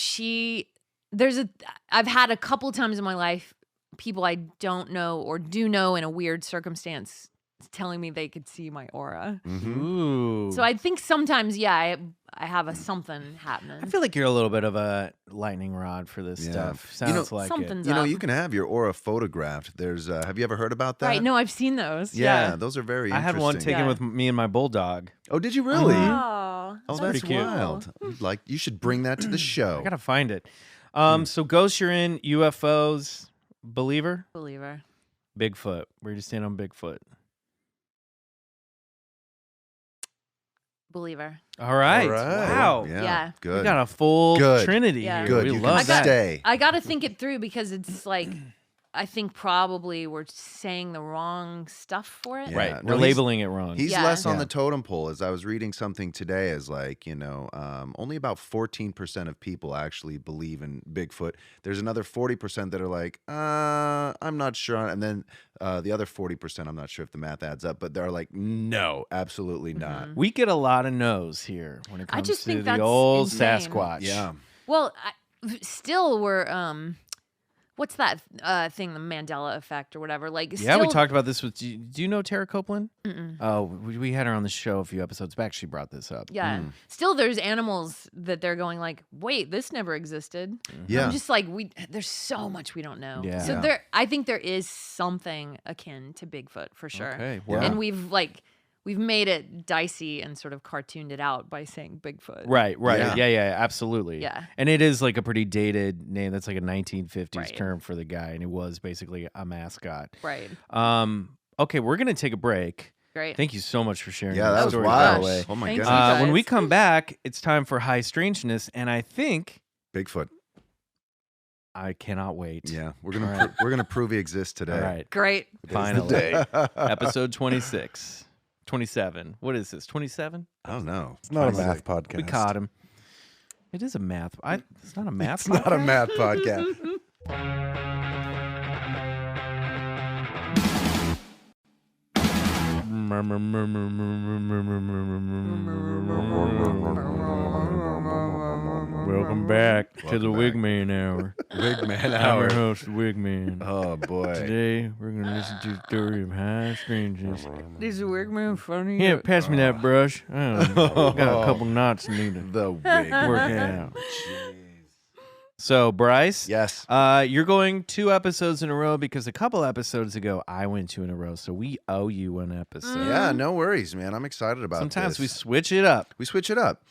I've had a couple times in my life, people I don't know or do know in a weird circumstance telling me they could see my aura. Mhm. Ooh. So I think sometimes, yeah, I have something happening. I feel like you're a little bit of a lightning rod for this Yeah. stuff. You know, Sounds like it. something's You know, up. you can have your aura photographed. There's have you ever heard about that? Right, no, I've seen those. Yeah, those are very I had interesting. one taken Yeah. with me and my bulldog. Oh, did you really? Oh, Oh, That's that's pretty cute. wild. Like you should bring that to the show. I gotta find it. So ghosts, you're in. UFOs, believer. believer. Bigfoot. Where do you stand on Bigfoot? Believer. All right. All right. Wow. Yeah. Yeah. Good. We got a full Good. trinity Yeah. here. Good. We You love can that. stay. I got to think it through because it's like, I think probably we're saying the wrong stuff for it. Yeah. Right. No, We're he's- labeling it wrong. He's Yeah. less on Yeah. the totem pole. As I was reading something today, as like, only about 14% of people actually believe in Bigfoot. There's another 40% that are like, I'm not sure. And then the other 40%, I'm not sure if the math adds up, but they're like, no, absolutely not. We get a lot of no's here when it I comes just to think the that's old insane. Sasquatch. Yeah. Well, still we're what's that thing, the Mandela effect or whatever? Like, Yeah, we still- talked about this with. Do you know Tara Copeland? Mm-mm. Oh, we had her on the show a few episodes back. She brought this up. Yeah. Still, there's animals that they're going like, wait, this never existed. Yeah. I'm just like, there's so much we don't know. Yeah. So Yeah. I think there is something akin to Bigfoot for sure. Okay. Well, And we've made it dicey and sort of cartooned it out by saying Bigfoot. right. Yeah. Yeah, absolutely. Yeah. And it is like a pretty dated name. That's like a 1950s Right. term for the guy, and it was basically a mascot. Right. Okay, we're gonna take a break. Great. Thank you so much for sharing. Yeah, your that was story, wild. by the way. Oh my Thanks, goodness. you When we guys. come back, it's time for High Strangeness, and I think Bigfoot. I cannot wait. Yeah. We're All gonna right. we're gonna prove he exists today. All right. Great. Finally. Day. Episode 26. 27. What is this? 27? I don't know. It's not a Finally. math podcast. We caught him. It is a math. It's not a math. It's not a podcast? math podcast. Welcome back to the Welcome back. Wigman Hour. Wigman I'm hour. your host, Wigman. Oh boy. Today, we're going to listen to the story of High Strangeness. Is Wigman funny? Yeah, pass me that brush. Got a couple knots I need to The wig. work out. So, Bryce, Yes. you're going 2 episodes in a row because a couple episodes ago I went 2 in a row, so we owe you an episode. Yeah, no worries, man. I'm excited about Sometimes we this. switch it up. We switch it up.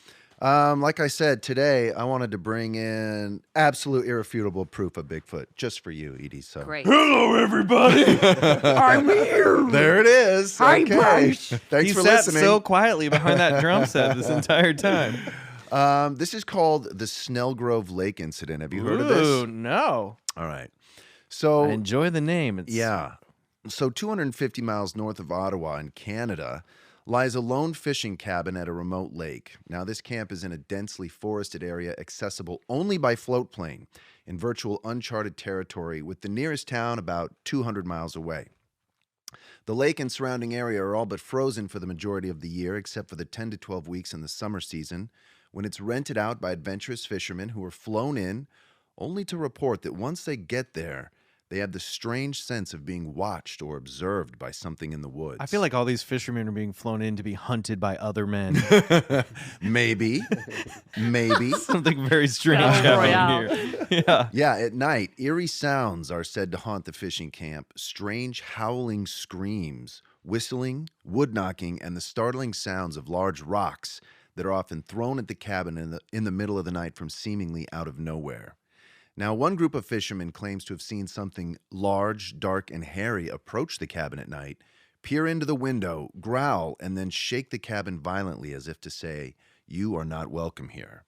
Like I said, today I wanted to bring in absolute irrefutable proof of Bigfoot just for you, Edie. So Great. Hello, everybody. I'm here. there it is. Hi, Okay. Bryce. Thanks He for sat listening. so quietly behind that drum set this entire time. This is called the Snelgrove Lake Incident. Have you heard of Ooh, this? no. All right. So I enjoy the name. It's yeah. So 250 miles north of Ottawa in Canada, lies a lone fishing cabin at a remote lake. Now, this camp is in a densely forested area accessible only by float plane in virtual uncharted territory, with the nearest town about 200 miles away. The lake and surrounding area are all but frozen for the majority of the year, except for the 10 to 12 weeks in the summer season, when it's rented out by adventurous fishermen who are flown in, only to report that once they get there, they have the strange sense of being watched or observed by something in the woods. I feel like all these fishermen are being flown in to be hunted by other men. Maybe. Something very strange Battle happening here. Yeah. Yeah, at night, eerie sounds are said to haunt the fishing camp. Strange howling screams, whistling, wood knocking, and the startling sounds of large rocks that are often thrown at the cabin in the middle of the night from seemingly out of nowhere. Now, one group of fishermen claims to have seen something large, dark, and hairy approach the cabin at night, peer into the window, growl, and then shake the cabin violently as if to say, "You are not welcome here."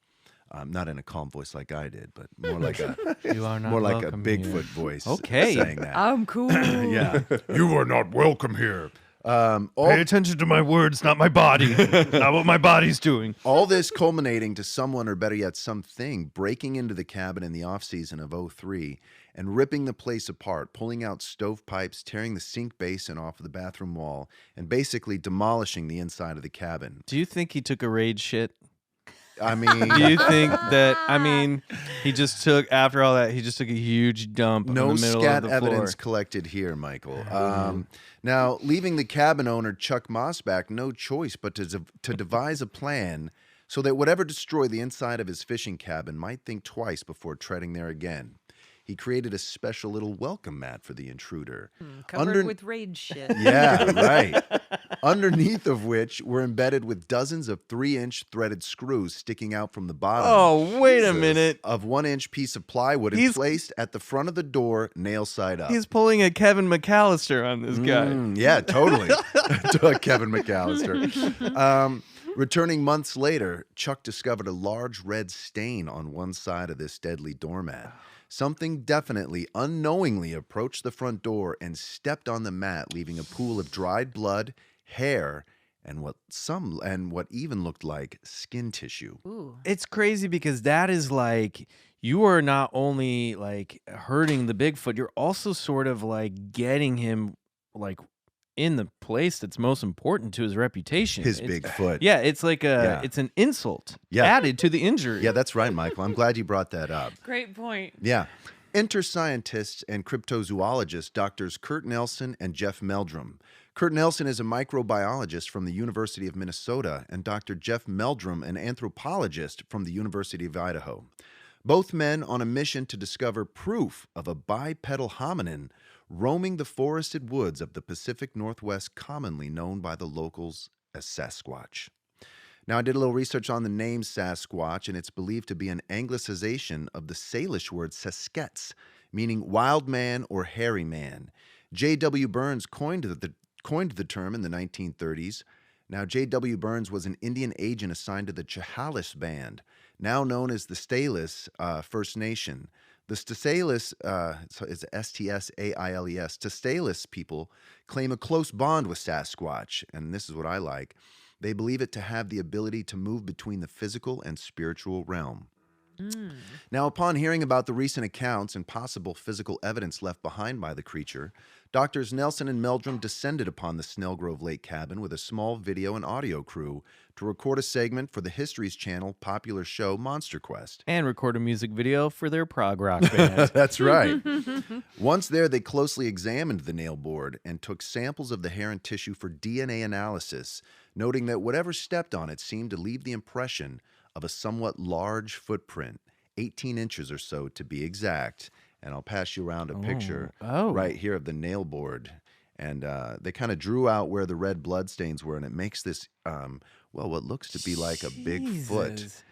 Not in a calm voice like I did, but more like a You are not more like a welcome Bigfoot here. voice Okay. saying that. I'm cool. Yeah. You are not welcome here. All, Pay attention to my words, not my body. Not what my body's doing. all this culminating to someone, or better yet, something, breaking into the cabin in the off-season of 2003 and ripping the place apart, pulling out stovepipes, tearing the sink basin off of the bathroom wall, and basically demolishing the inside of the cabin. Do you think he took a raid shit? I mean, Do you think that, he just took, after all that, he just took a huge dump in no the middle scat of the evidence floor? collected here, Michael. Now, leaving the cabin owner, Chuck Mossback, no choice but to devise a plan so that whatever destroyed the inside of his fishing cabin might think twice before treading there again. He created a special little welcome mat for the intruder. Covered with raid shit. Yeah, right. Underneath of which were embedded with dozens of 3-inch threaded screws sticking out from the bottom. Oh, wait a minute. Of 1-inch piece of plywood and placed at the front of the door, nail side up. He's pulling a Kevin McAllister on this guy. Yeah, totally. Kevin McAllister. Returning months later, Chuck discovered a large red stain on one side of this deadly doormat. Something definitely, unknowingly approached the front door and stepped on the mat, leaving a pool of dried blood, hair, and what even looked like skin tissue. Ooh. It's crazy because that is like, you are not only like hurting the Bigfoot, you're also sort of like getting him like in the place that's most important to his reputation. His Bigfoot. Yeah, it's like it's an insult added to the injury. Yeah, that's right, Michael. I'm glad you brought that up. Great point. Yeah. Enter scientists and cryptozoologists, Drs. Kurt Nelson and Jeff Meldrum. Kurt Nelson is a microbiologist from the University of Minnesota, and Dr. Jeff Meldrum, an anthropologist from the University of Idaho. Both men on a mission to discover proof of a bipedal hominin roaming the forested woods of the Pacific Northwest, commonly known by the locals as Sasquatch. Now, I did a little research on the name Sasquatch, and it's believed to be an anglicization of the Salish word Saskets, meaning wild man or hairy man. J.W. Burns coined the term in the 1930s. Now, J.W. Burns was an Indian agent assigned to the Chehalis Band, now known as the Stailis First Nation. The Stailis, it's S-T-S-A-I-L-E-S, Stailis people claim a close bond with Sasquatch, and this is what I like. They believe it to have the ability to move between the physical and spiritual realm. Now, upon hearing about the recent accounts and possible physical evidence left behind by the creature, Drs. Nelson and Meldrum descended upon the Snelgrove Lake cabin with a small video and audio crew to record a segment for the History's Channel popular show Monster Quest. And record a music video for their prog rock band. That's right. Once there, they closely examined the nail board and took samples of the hair and tissue for DNA analysis, noting that whatever stepped on it seemed to leave the impression of a somewhat large footprint, 18 inches or so to be exact. And I'll pass you around a picture right here of the nail board. And they kind of drew out where the red blood stains were, and it makes this, what looks to be like a Bigfoot.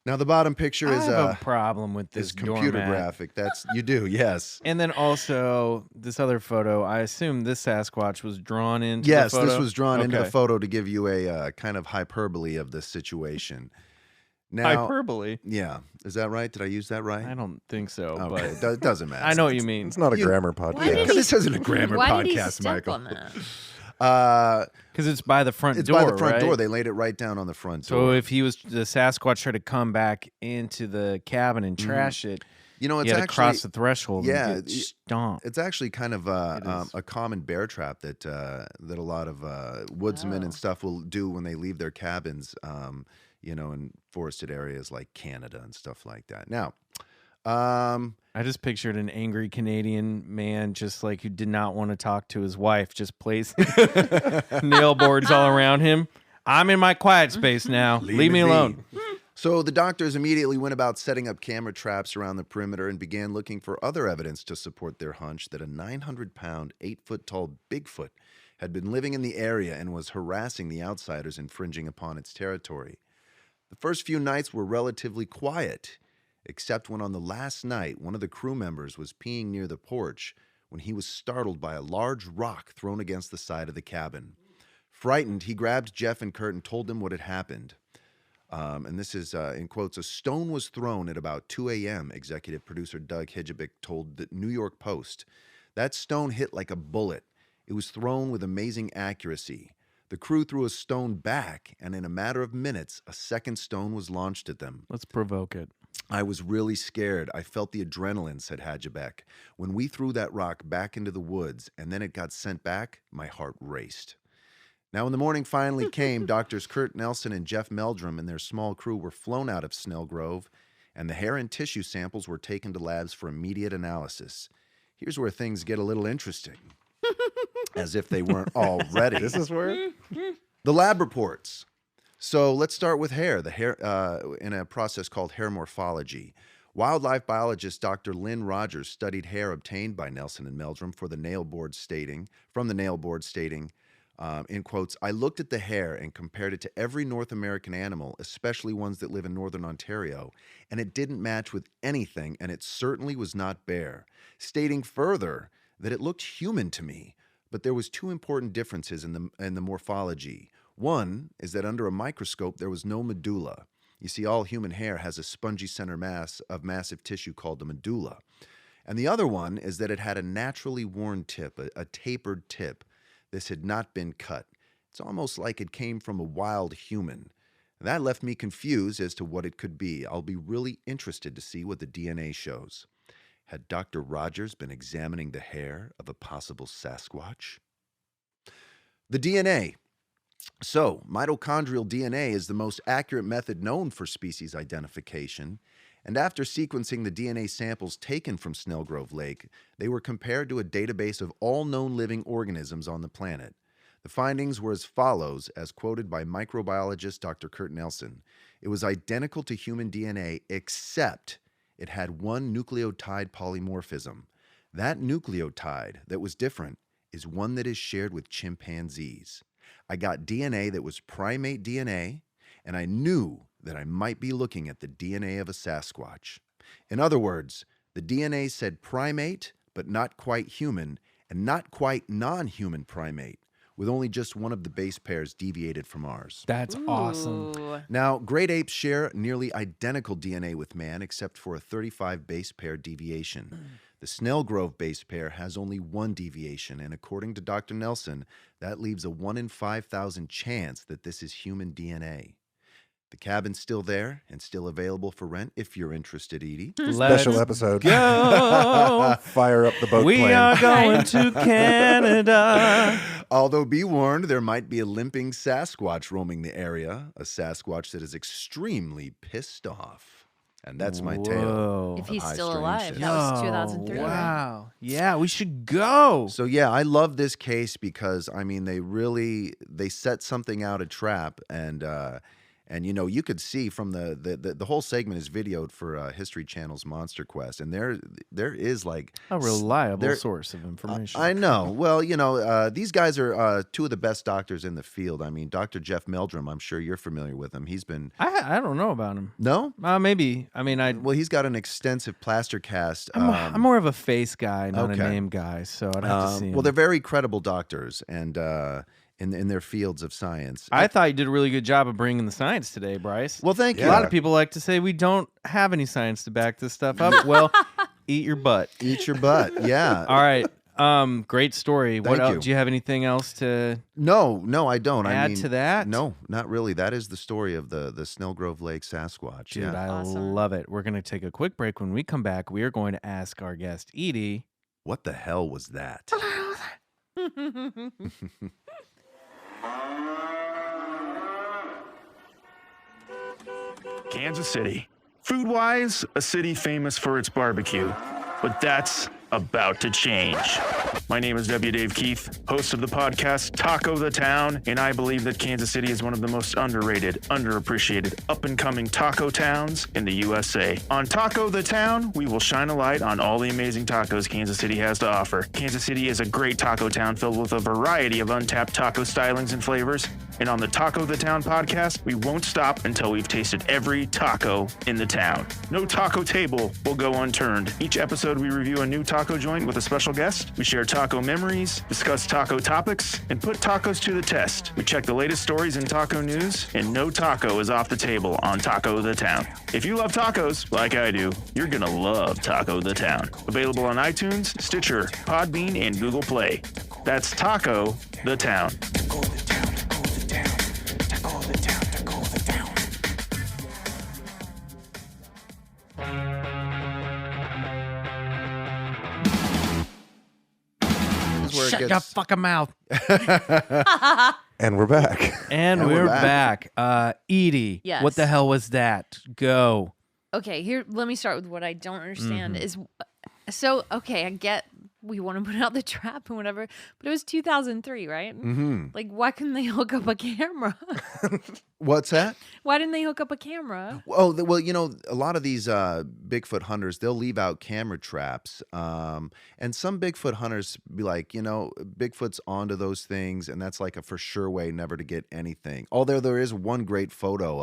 Now, the bottom picture is I have a problem with this computer doormat. graphic. You do, yes. And then also this other photo, I assume this Sasquatch was drawn into Yes, the photo? this was drawn into the photo to give you a kind of hyperbole of the situation. Now, hyperbole? Yeah. Is that right? Did I use that right? I don't think so, Okay. but It doesn't matter. I know what you mean. It's not a grammar podcast. This isn't a grammar Why did he podcast, step Michael. on that? Because it's by the front It's door, by the front right? door. They laid it right down on the front So door. if the Sasquatch tried to come back into the cabin and trash it, You know, he it's had to actually cross the threshold yeah, and get stomped. it's actually kind of is. a common bear trap that that a lot of woodsmen and stuff will do when they leave their cabins, you know, in forested areas like Canada and stuff like that. Now, I just pictured an angry Canadian man, just like who did not want to talk to his wife, just placing nail boards all around him. I'm in my quiet space now. Leave me alone. So the doctors immediately went about setting up camera traps around the perimeter and began looking for other evidence to support their hunch that a 900-pound, 8-foot-tall Bigfoot had been living in the area and was harassing the outsiders, infringing upon its territory. The first few nights were relatively quiet, except when on the last night, one of the crew members was peeing near the porch when he was startled by a large rock thrown against the side of the cabin. Frightened, he grabbed Jeff and Kurt and told them what had happened. And this is, in quotes, "A stone was thrown at about 2 a.m., executive producer Doug Hijebic told the New York Post. That stone hit like a bullet. It was thrown with amazing accuracy. The crew threw a stone back, and in a matter of minutes, a second stone was launched at them. Let's provoke it. I was really scared. I felt the adrenaline," said Hajebeck. "When we threw that rock back into the woods and then it got sent back, my heart raced." Now, when the morning finally came, Doctors Kurt Nelson and Jeff Meldrum and their small crew were flown out of Snelgrove, and the hair and tissue samples were taken to labs for immediate analysis. Here's where things get a little interesting. As if they weren't already. This is where? The lab reports. So let's start with hair. The hair in a process called hair morphology. Wildlife biologist Dr. Lynn Rogers studied hair obtained by Nelson and Meldrum from the nail board stating, in quotes, "I looked at the hair and compared it to every North American animal, especially ones that live in northern Ontario, and it didn't match with anything, and it certainly was not bear," stating further that it looked human to me, but there was two important differences in the morphology. One is that under a microscope there was no medulla. You see, all human hair has a spongy center mass of massive tissue called the medulla. And the other one is that it had a naturally worn tip, a tapered tip. This had not been cut. It's almost like it came from a wild human. That left me confused as to what it could be. I'll be really interested to see what the DNA shows. Had Dr. Rogers been examining the hair of a possible Sasquatch? The DNA. So, mitochondrial DNA is the most accurate method known for species identification. And after sequencing the DNA samples taken from Snelgrove Lake, they were compared to a database of all known living organisms on the planet. The findings were as follows, as quoted by microbiologist Dr. Kurt Nelson. It was identical to human DNA, except it had one nucleotide polymorphism. That nucleotide that was different is one that is shared with chimpanzees. I got DNA that was primate DNA, and I knew that I might be looking at the DNA of a Sasquatch. In other words, the DNA said primate, but not quite human, and not quite non-human primate, with only just one of the base pairs deviated from ours. That's awesome. Ooh. Now, great apes share nearly identical DNA with man, except for a 35 base pair deviation. The Snelgrove base pair has only one deviation, and according to Dr. Nelson, that leaves a 1 in 5,000 chance that this is human DNA. The cabin's still there and still available for rent if you're interested, Edie. Special episode. Go. Fire up the boat We plane. are going to Canada. Although be warned, there might be a limping Sasquatch roaming the area, a Sasquatch that is extremely pissed off. And that's my tale. Whoa. If he's High still strange alive. shit. That was 2003, right? Wow. Yeah, we should go. So yeah, I love this case because I mean they set something out, a trap, and you know, you could see from the whole segment is videoed for History Channel's Monster Quest, and there is like A reliable there- source of information. I know. Well, you know, these guys are two of the best doctors in the field. I mean, Dr. Jeff Meldrum, I'm sure you're familiar with him. He's been I don't know about him. no. Maybe. I mean, Well, he's got an extensive plaster cast. I'm more of a face guy, not okay. a name guy, so I'd have to see him. Well, they're very credible doctors, and in their fields of science. I thought you did a really good job of bringing the science today, Bryce. Well, thank you. A lot of people like to say we don't have any science to back this stuff up. Well, eat your butt. Eat your butt. Yeah. All right. Great story. What Thank else? you. Do you have anything else to No, I don't. add to that? No, not really. That is the story of the Snelgrove Lake Sasquatch. Dude, yeah. I Awesome. love it. We're going to take a quick break. When we come back, we are going to ask our guest, Edie. What the hell was that? Kansas City. Food-wise, a city famous for its barbecue. But that's about to change. My name is W. Dave Keith, host of the podcast Taco the Town, and I believe that Kansas City is one of the most underrated, underappreciated, up-and-coming taco towns in the USA. On Taco the Town, we will shine a light on all the amazing tacos Kansas City has to offer. Kansas City is a great taco town filled with a variety of untapped taco stylings and flavors. And on the Taco the Town podcast, we won't stop until we've tasted every taco in the town. No taco table will go unturned. Each episode, we review a new taco joint with a special guest. We share taco memories, discuss taco topics, and put tacos to the test. We check the latest stories in taco news, and no taco is off the table on Taco the Town. If you love tacos, like I do, you're gonna love Taco the Town. Available on iTunes, Stitcher, Podbean, and Google Play. That's Taco the Town. Where it Shut your gets- fucking mouth. And we're back. And And we're we're back. Edie, Yes. what the hell was that? Go. Okay, here, let me start with what I don't understand is, so, okay, I get we want to put out the trap and whatever, but it was 2003, right? Mm-hmm. Like, why couldn't they hook up a camera? What's that? Why didn't they hook up a camera? Oh, well, a lot of these Bigfoot hunters, they'll leave out camera traps. And some Bigfoot hunters be like, Bigfoot's onto those things, and that's like a for sure way never to get anything. Although there is one great photo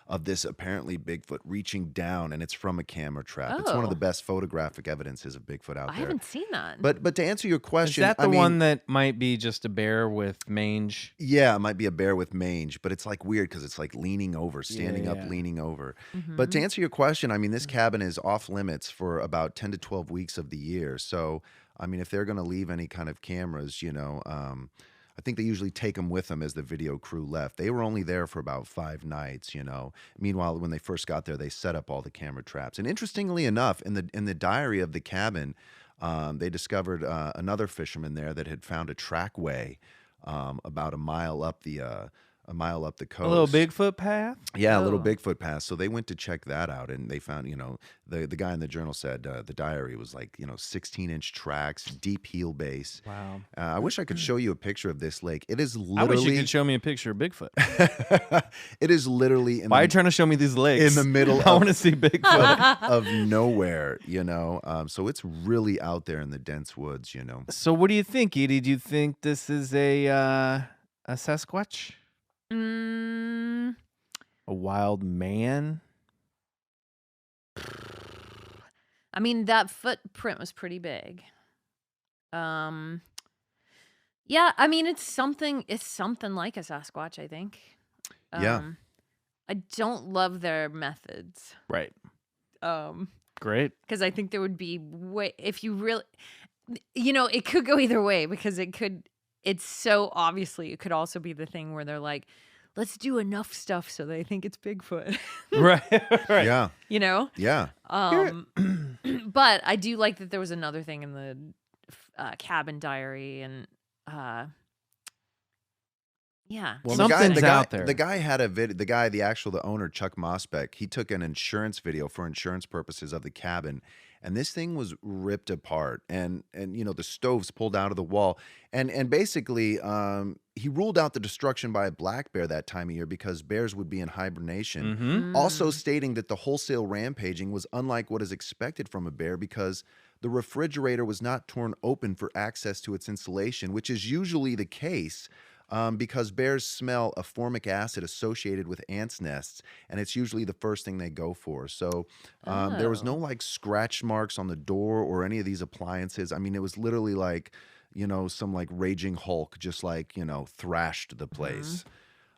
of this apparently Bigfoot reaching down, and it's from a camera trap. It's one of Oh. the best photographic evidences of Bigfoot out I there. haven't seen that. But to answer your Is question, that the I mean, one that might be just a bear with mange? Yeah, it might be a bear with mange, but it's like weird because it's like leaning over, standing Yeah. up, leaning over. Mm-hmm. But to answer your question, I mean, this cabin is off limits for about 10 to 12 weeks of the year. So, I mean, if they're going to leave any kind of cameras, I think they usually take them with them as the video crew left. They were only there for about 5 nights, Meanwhile, when they first got there, they set up all the camera traps. And interestingly enough, in the diary of the cabin, they discovered another fisherman there that had found a trackway about a mile up the coast. A little Bigfoot path? Yeah, a little Oh. Bigfoot pass. So they went to check that out, and they found, the guy in the journal said the diary was like, 16-inch tracks, deep heel base. Wow. I wish I could show you a picture of this lake. It is I literally. wish you could show me a picture of Bigfoot. It is literally Why are you trying to show me these lakes? in the middle I of- want to see Bigfoot. of nowhere, So it's really out there in the dense woods, So what do you think, Edie? Do you think this is a Sasquatch? Mm, A wild man? I mean, that footprint was pretty big. Yeah, I mean, it's something like a Sasquatch, I think. Yeah. I don't love their methods. Right. Um, Great. because I think there would be if you really, it could go either way because it's so obviously it could also be the thing where they're like, let's do enough stuff so they think it's Bigfoot, Right. Right. Yeah, yeah. But I do like that there was another thing in the cabin diary and yeah. Well, Something's out there. The guy had a video. The owner, Chuck Mosbeck, he took an insurance video for insurance purposes of the cabin, and this thing was ripped apart, and the stoves pulled out of the wall, and basically, he ruled out the destruction by a black bear that time of year because bears would be in hibernation. Mm-hmm. Also stating that the wholesale rampaging was unlike what is expected from a bear because the refrigerator was not torn open for access to its insulation, which is usually the case. Because bears smell a formic acid associated with ants' nests, and it's usually the first thing they go for. So there was no like scratch marks on the door or any of these appliances. I mean, it was literally like, some like raging Hulk just like, thrashed the place.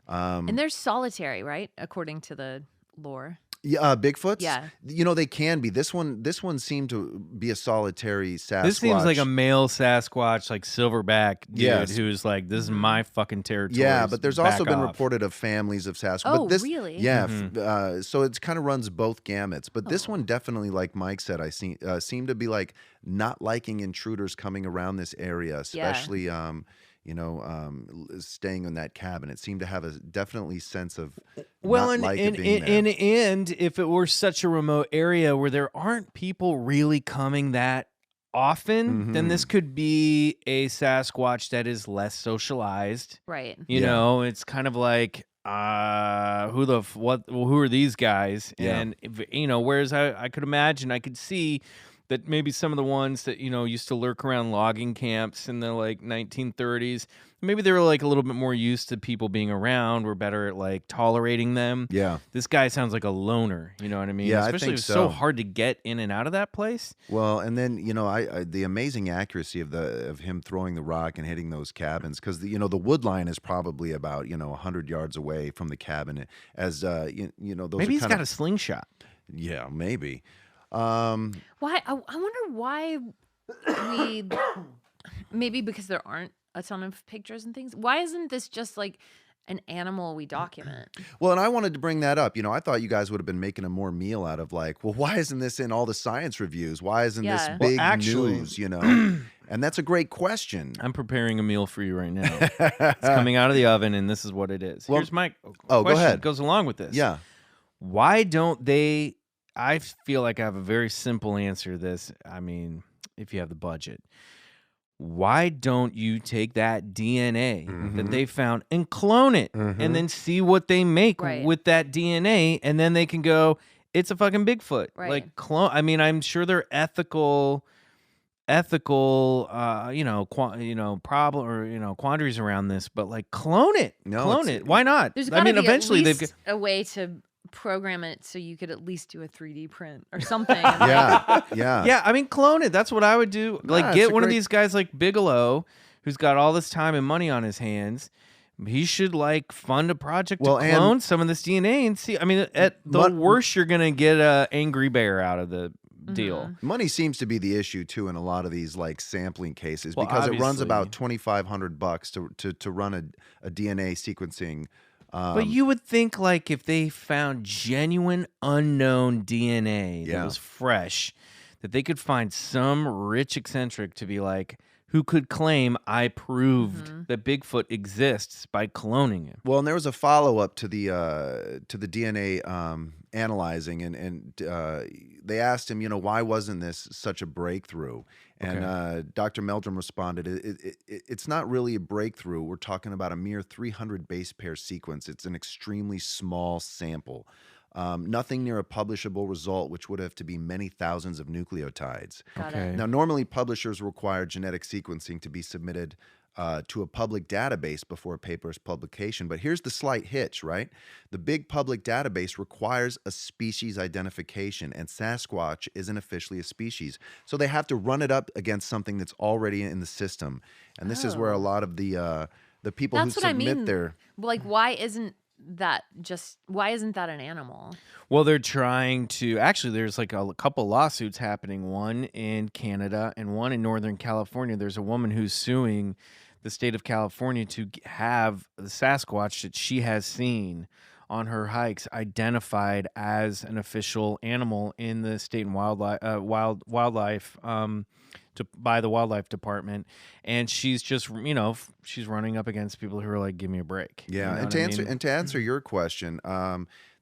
And they're solitary, right? According to the lore. Yeah, Bigfoots. Yeah. You know, they can be. This one seemed to be a solitary Sasquatch. This seems like a male Sasquatch, like silverback dude, Yes. who's like, "This is my fucking territory." Yeah, but there's also back been off. reported of families of Sasquatch. Oh, but this, really? Yeah. Mm-hmm. So it kind of runs both gamuts. But this one definitely, like Mike said, seemed to be like not liking intruders coming around this area, especially staying in that cabin. It seemed to have a definitely sense of not liking being there. And if it were such a remote area where there aren't people really coming that often, then this could be a Sasquatch that is less socialized. Right. You know, it's kind of like who are these guys? Yeah. And whereas I could imagine, I could see that maybe some of the ones that used to lurk around logging camps in the like 1930s, maybe they were like a little bit more used to people being around, were better at like tolerating them. Yeah. This guy sounds like a loner, you know what I mean? Yeah, I Especially think if it's so. so hard to get in and out of that place. Well, and then I the amazing accuracy of him throwing the rock and hitting those cabins, because the wood line is probably about 100 yards away from the cabin. As those Maybe he's got a slingshot. Yeah, maybe. Why? I wonder why we. Maybe because there aren't a ton of pictures and things. Why isn't this just like an animal we document? Well, and I wanted to bring that up. I thought you guys would have been making a more meal out of like, well, why isn't this in all the science reviews? Why isn't this Yeah. big Well, actually- news? And that's a great question. I'm preparing a meal for you right now. It's coming out of the oven, and this is what it is. Well- Here's my go question ahead. that goes along with this. Yeah. Why don't they? I feel like I have a very simple answer to this. I mean, if you have the budget, why don't you take that DNA that they found and clone it and then see what they make Right. with that DNA, and then they can go, it's a fucking Bigfoot. Right. Like clone. I mean, I'm sure they're ethical problem or quandaries around this, but like clone it. No, Clone it's- it. Why not? There's I got to mean, be eventually at they've least a way to program it so you could at least do a 3D print or something. Yeah. Yeah. Yeah, I mean, clone it. That's what I would do. Like, it's get a one of great- these guys like Bigelow, who's got all this time and money on his hands. He should like fund a project Well, to and- clone some of this DNA and see. I mean, at the worst, you're gonna get a angry bear out of the deal. Money seems to be the issue too in a lot of these like sampling cases, Well, because it runs obviously. about $2,500 to run a DNA sequencing. But you would think, like, if they found genuine unknown DNA that Yeah. was fresh, that they could find some rich eccentric to be like, who could claim I proved that Bigfoot exists by cloning him. Well, and there was a follow up to the DNA analyzing, and they asked him, why wasn't this such a breakthrough? And Dr. Meldrum responded, it's not really a breakthrough. We're talking about a mere 300 base pair sequence. It's an extremely small sample. Nothing near a publishable result, which would have to be many thousands of nucleotides. Got Okay. it. Now, normally publishers require genetic sequencing to be submitted to a public database before a paper's publication. But here's the slight hitch, right? The big public database requires a species identification, and Sasquatch isn't officially a species. So they have to run it up against something that's already in the system. And this is where a lot of the people That's who what I submit mean. their... Like, why isn't that an animal? Well, they're trying to actually. There's like a couple lawsuits happening. One in Canada and one in Northern California. There's a woman who's suing the state of California to have the Sasquatch that she has seen on her hikes identified as an official animal in the state and wildlife by the wildlife department, and she's just she's running up against people who are like, give me a break. Yeah, You know and what to I answer mean? and to answer your question,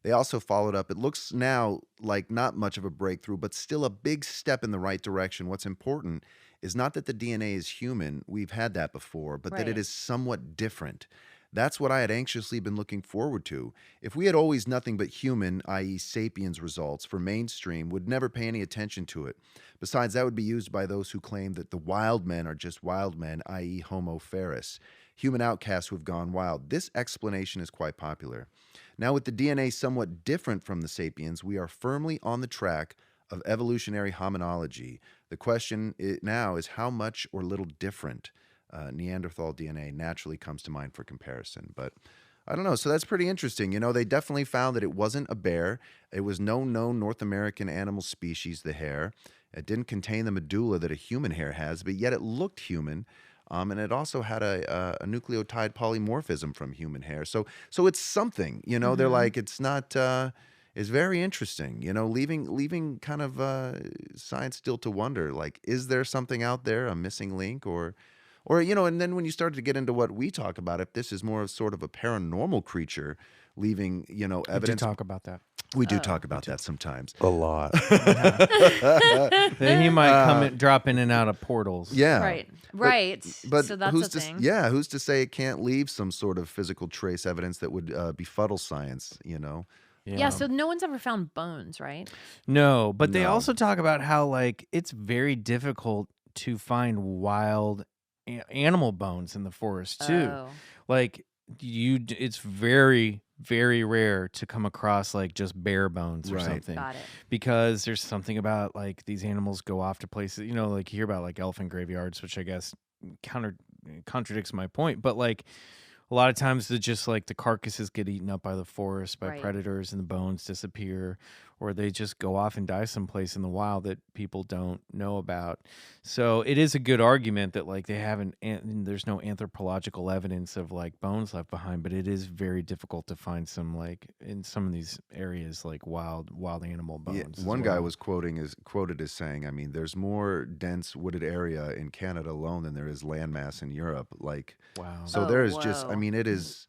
they also followed up. It looks now like not much of a breakthrough, but still a big step in the right direction. What's important is not that the DNA is human. We've had that before, but that Right. it is somewhat different. That's what I had anxiously been looking forward to. If we had always nothing but human, i.e. sapiens results for mainstream, would never pay any attention to it. Besides, that would be used by those who claim that the wild men are just wild men, i.e. Homo ferus, human outcasts who have gone wild. This explanation is quite popular. Now, with the DNA somewhat different from the sapiens, we are firmly on the track of evolutionary hominology. The question now is how much or little different Neanderthal DNA naturally comes to mind for comparison. But I don't know. So that's pretty interesting. You know, they definitely found that it wasn't a bear. It was no known North American animal species, the hair. It didn't contain the medulla that a human hair has, but yet it looked human. And it also had a nucleotide polymorphism from human hair. So it's something, you know, they're like, it's not, it's very interesting, you know, leaving kind of science still to wonder, like, is there something out there, a missing link or, you know, and then when you started to get into what we talk about, if this is more of sort of a paranormal creature leaving, you know, We do evidence. talk about that. We do talk about that sometimes. A lot. Then he might drop in and out of portals. Yeah. Right. But So that's who's a to, thing. Yeah, who's to say it can't leave some sort of physical trace evidence that would befuddle science, you know? Yeah, so no one's ever found bones, right? No, but they No. also talk about how like it's very difficult to find wild animal bones in the forest too. Oh. Like it's very, very rare to come across like just bear bones or Right. something. Got it. Because there's something about like these animals go off to places, you know, like you hear about like elephant graveyards, which I guess contradicts my point, but like a lot of times it's just like the carcasses get eaten up by the forest by Right. predators and the bones disappear, or they just go off and die someplace in the wild that people don't know about. So it is a good argument that like they haven't, there's no anthropological evidence of like bones left behind, but it is very difficult to find some like in some of these areas like wild animal bones. Yeah, as one guy well. was quoted as saying, I mean, there's more dense wooded area in Canada alone than there is landmass in Europe. Like, Wow. so Oh, there is just, I whoa. mean, it is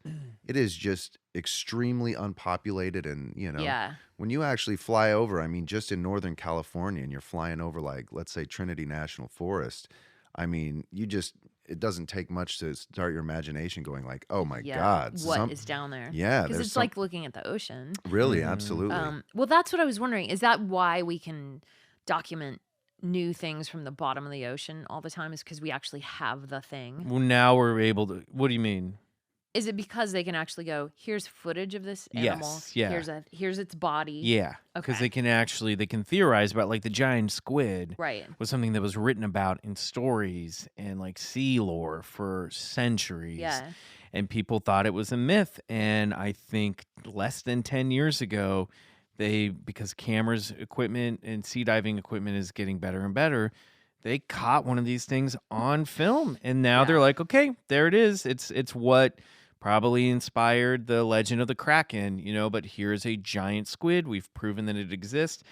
just extremely unpopulated. And, you know, Yeah. when you actually fly over, I mean, just in Northern California and you're flying over like, let's say Trinity National Forest, I mean, it doesn't take much to start your imagination going like, oh my Yeah. God. What is down there? Yeah. Because there's it's like looking at the ocean. really, absolutely. Well, that's what I was wondering. Is that why we can document new things from the bottom of the ocean all the time? Is because we actually have the thing? Well, now we're able to. What do you mean? Is it because they can actually go, here's footage of this animal? Yes, yeah. Here's its body. Yeah, because Okay. they can theorize about like the giant squid Right. was something that was written about in stories and like sea lore for centuries. Yeah. And people thought it was a myth. And I think less than 10 years ago, because cameras equipment and sea diving equipment is getting better and better, they caught one of these things on film. And now they're like, okay, there it is. It's what probably inspired the legend of the Kraken, you know, but here's a giant squid. We've proven that it exists.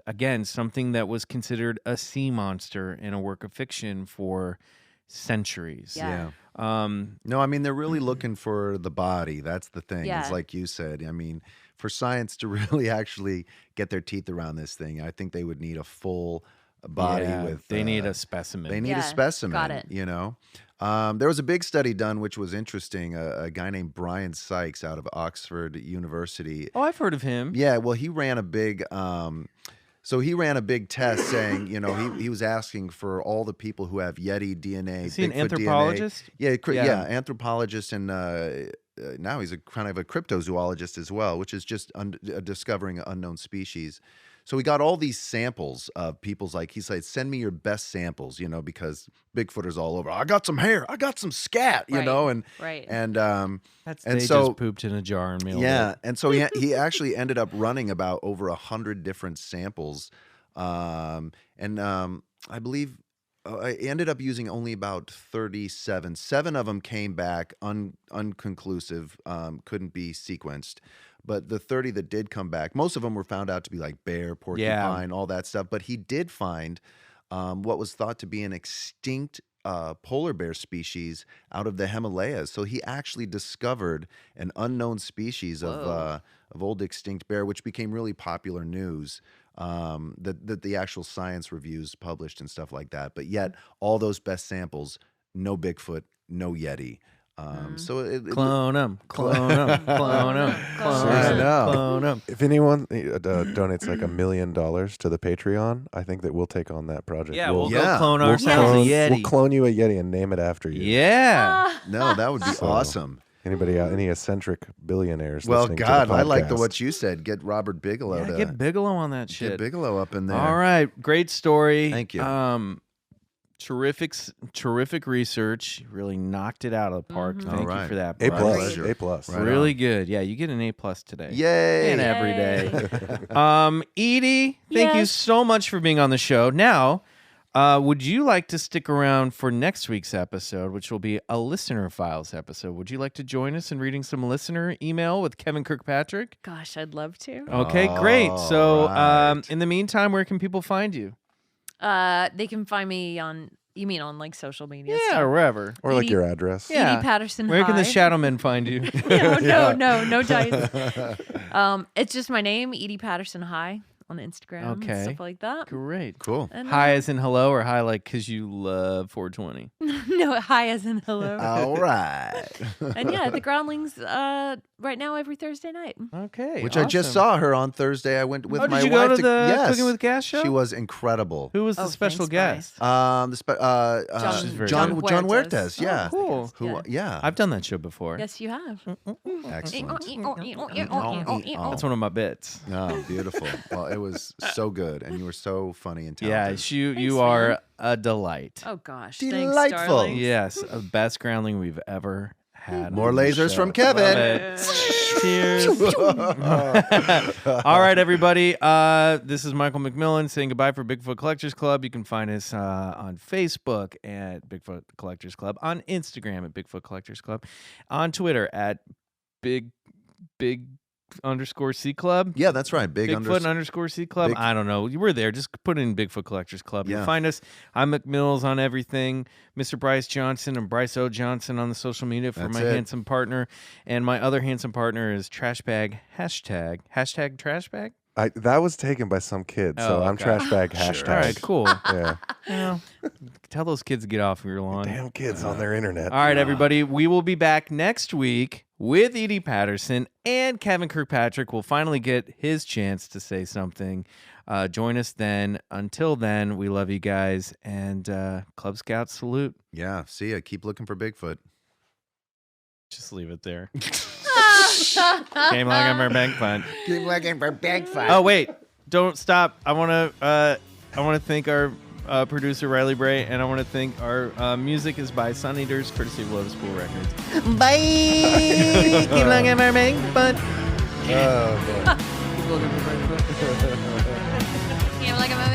Again, something that was considered a sea monster in a work of fiction for centuries. Yeah. No, I mean, they're really looking for the body. That's the thing. Yeah. It's like you said. I mean, for science to really actually get their teeth around this thing, I think they would need a full body Yeah, with. they need a specimen. They need Yeah, a specimen. got it. You know, there was a big study done which was interesting. A guy named Brian Sykes out of Oxford University. Oh, I've heard of him. Yeah, well, he ran a big. So he ran a big test saying, you know, he was asking for all the people who have Yeti DNA. Is he an Bigfoot anthropologist? DNA. Yeah, Yeah. anthropologist, and now he's a kind of a cryptozoologist as well, which is just discovering an unknown species. So we got all these samples of people's, like he said, send me your best samples, you know, because Bigfooters all over. I got some hair, I got some scat, you Right, know, and right. and They so just pooped in a jar and mailed yeah, it. and so he actually ended up running about over 100 different samples, I believe I ended up using only about 37. 7 of them came back unconclusive, couldn't be sequenced. But the 30 that did come back, most of them were found out to be like bear, porcupine, all that stuff. But he did find what was thought to be an extinct polar bear species out of the Himalayas. So he actually discovered an unknown species of old extinct bear, which became really popular news. That the actual science reviews published and stuff like that. But yet, all those best samples, no Bigfoot, no Yeti. So Clone them, clone them, clone them, clone I them, know. clone them. If anyone donates like $1 million to the Patreon, I think that we'll take on that project. Yeah, we'll Yeah. go clone we'll ourselves clone, a Yeti. We'll clone you a Yeti and name it after you. Yeah. no, that would be So, awesome. Anybody out? Any eccentric billionaires? Well, listening God, to the I like podcast? what you said. Get Robert Bigelow Yeah, to get Bigelow on that shit. get Bigelow up in there. All right, great story. Thank you. Terrific research. You really knocked it out of the park. Thank you for that. A Bryce. plus. Pleasure. A plus. Right Really on. good. Yeah, you get an A+ today. Yay! And every day. Edie, thank you Yes. so much for being on the show. Now, would you like to stick around for next week's episode, which will be a listener files episode? Would you like to join us in reading some listener email with Kevin Kirkpatrick? Gosh, I'd love to. Okay, great. So, right. in the meantime, where can people find you? They can find me on. You mean on like social media? Yeah, or wherever. Or like Edie- your address. Yeah. Edi Patterson. Where can the High. Shadow Men find you? No dice. It's just my name, Edi Patterson High, on Instagram. Okay. And stuff like that. Great. Cool. And, Hi as in hello, or hi like because you love 420? no, hi as in hello. All right. And yeah, the Groundlings right now every Thursday night. Okay. Which I just awesome. saw her on Thursday. I went with Oh, my did you wife go to the yes. Cooking with Gas show? She was incredible. Who was the Oh, special thanks, guest? The She's very John good. John Huertas. Huertas. Yeah. Oh, cool. Who? Yeah. I've done that show before. Yes, you have. Excellent. That's one of my bits. Oh, beautiful. Well, it was so good, and you were so funny and talented. Yeah, you Thanks, are man. a delight. Oh gosh, Delightful. Thanks, darling. Yes, best groundling we've ever had. More on the lasers show. from Kevin. Love it. Cheers. All right, everybody. This is Michael McMillan saying goodbye for Bigfoot Collectors Club. You can find us on Facebook at Bigfoot Collectors Club, on Instagram at Bigfoot Collectors Club, on Twitter at big underscore C Club. Yeah, that's right. Bigfoot underscore C Club. Big- I don't know. We're there. Just put in Bigfoot Collectors Club. Yeah. You'll find us. I'm McMills on everything. Mr. Bryce Johnson and Bryce O. Johnson on the social media for That's my it. handsome partner. And my other handsome partner is Trashbag hashtag Trashbag. That was taken by some kid, so Oh, I'm okay. trash bag hashtag. All right, cool. Yeah. Well, tell those kids to get off your lawn. Damn kids on their internet. All right, everybody. We will be back next week with Edi Patterson, and Kevin Kirkpatrick will finally get his chance to say something. Join us then. Until then, we love you guys, and Club Scout salute. Yeah. See ya. Keep looking for Bigfoot. Just leave it there. Game like I'm our bank fund. Keep looking for Bigfoot. Oh wait, don't stop. I want to thank our producer Riley Bray, and I want to thank our music is by Suneaters, courtesy of Lotuspool Records. Bye. Keep looking at my bank fund. Oh, boy. Can't look at my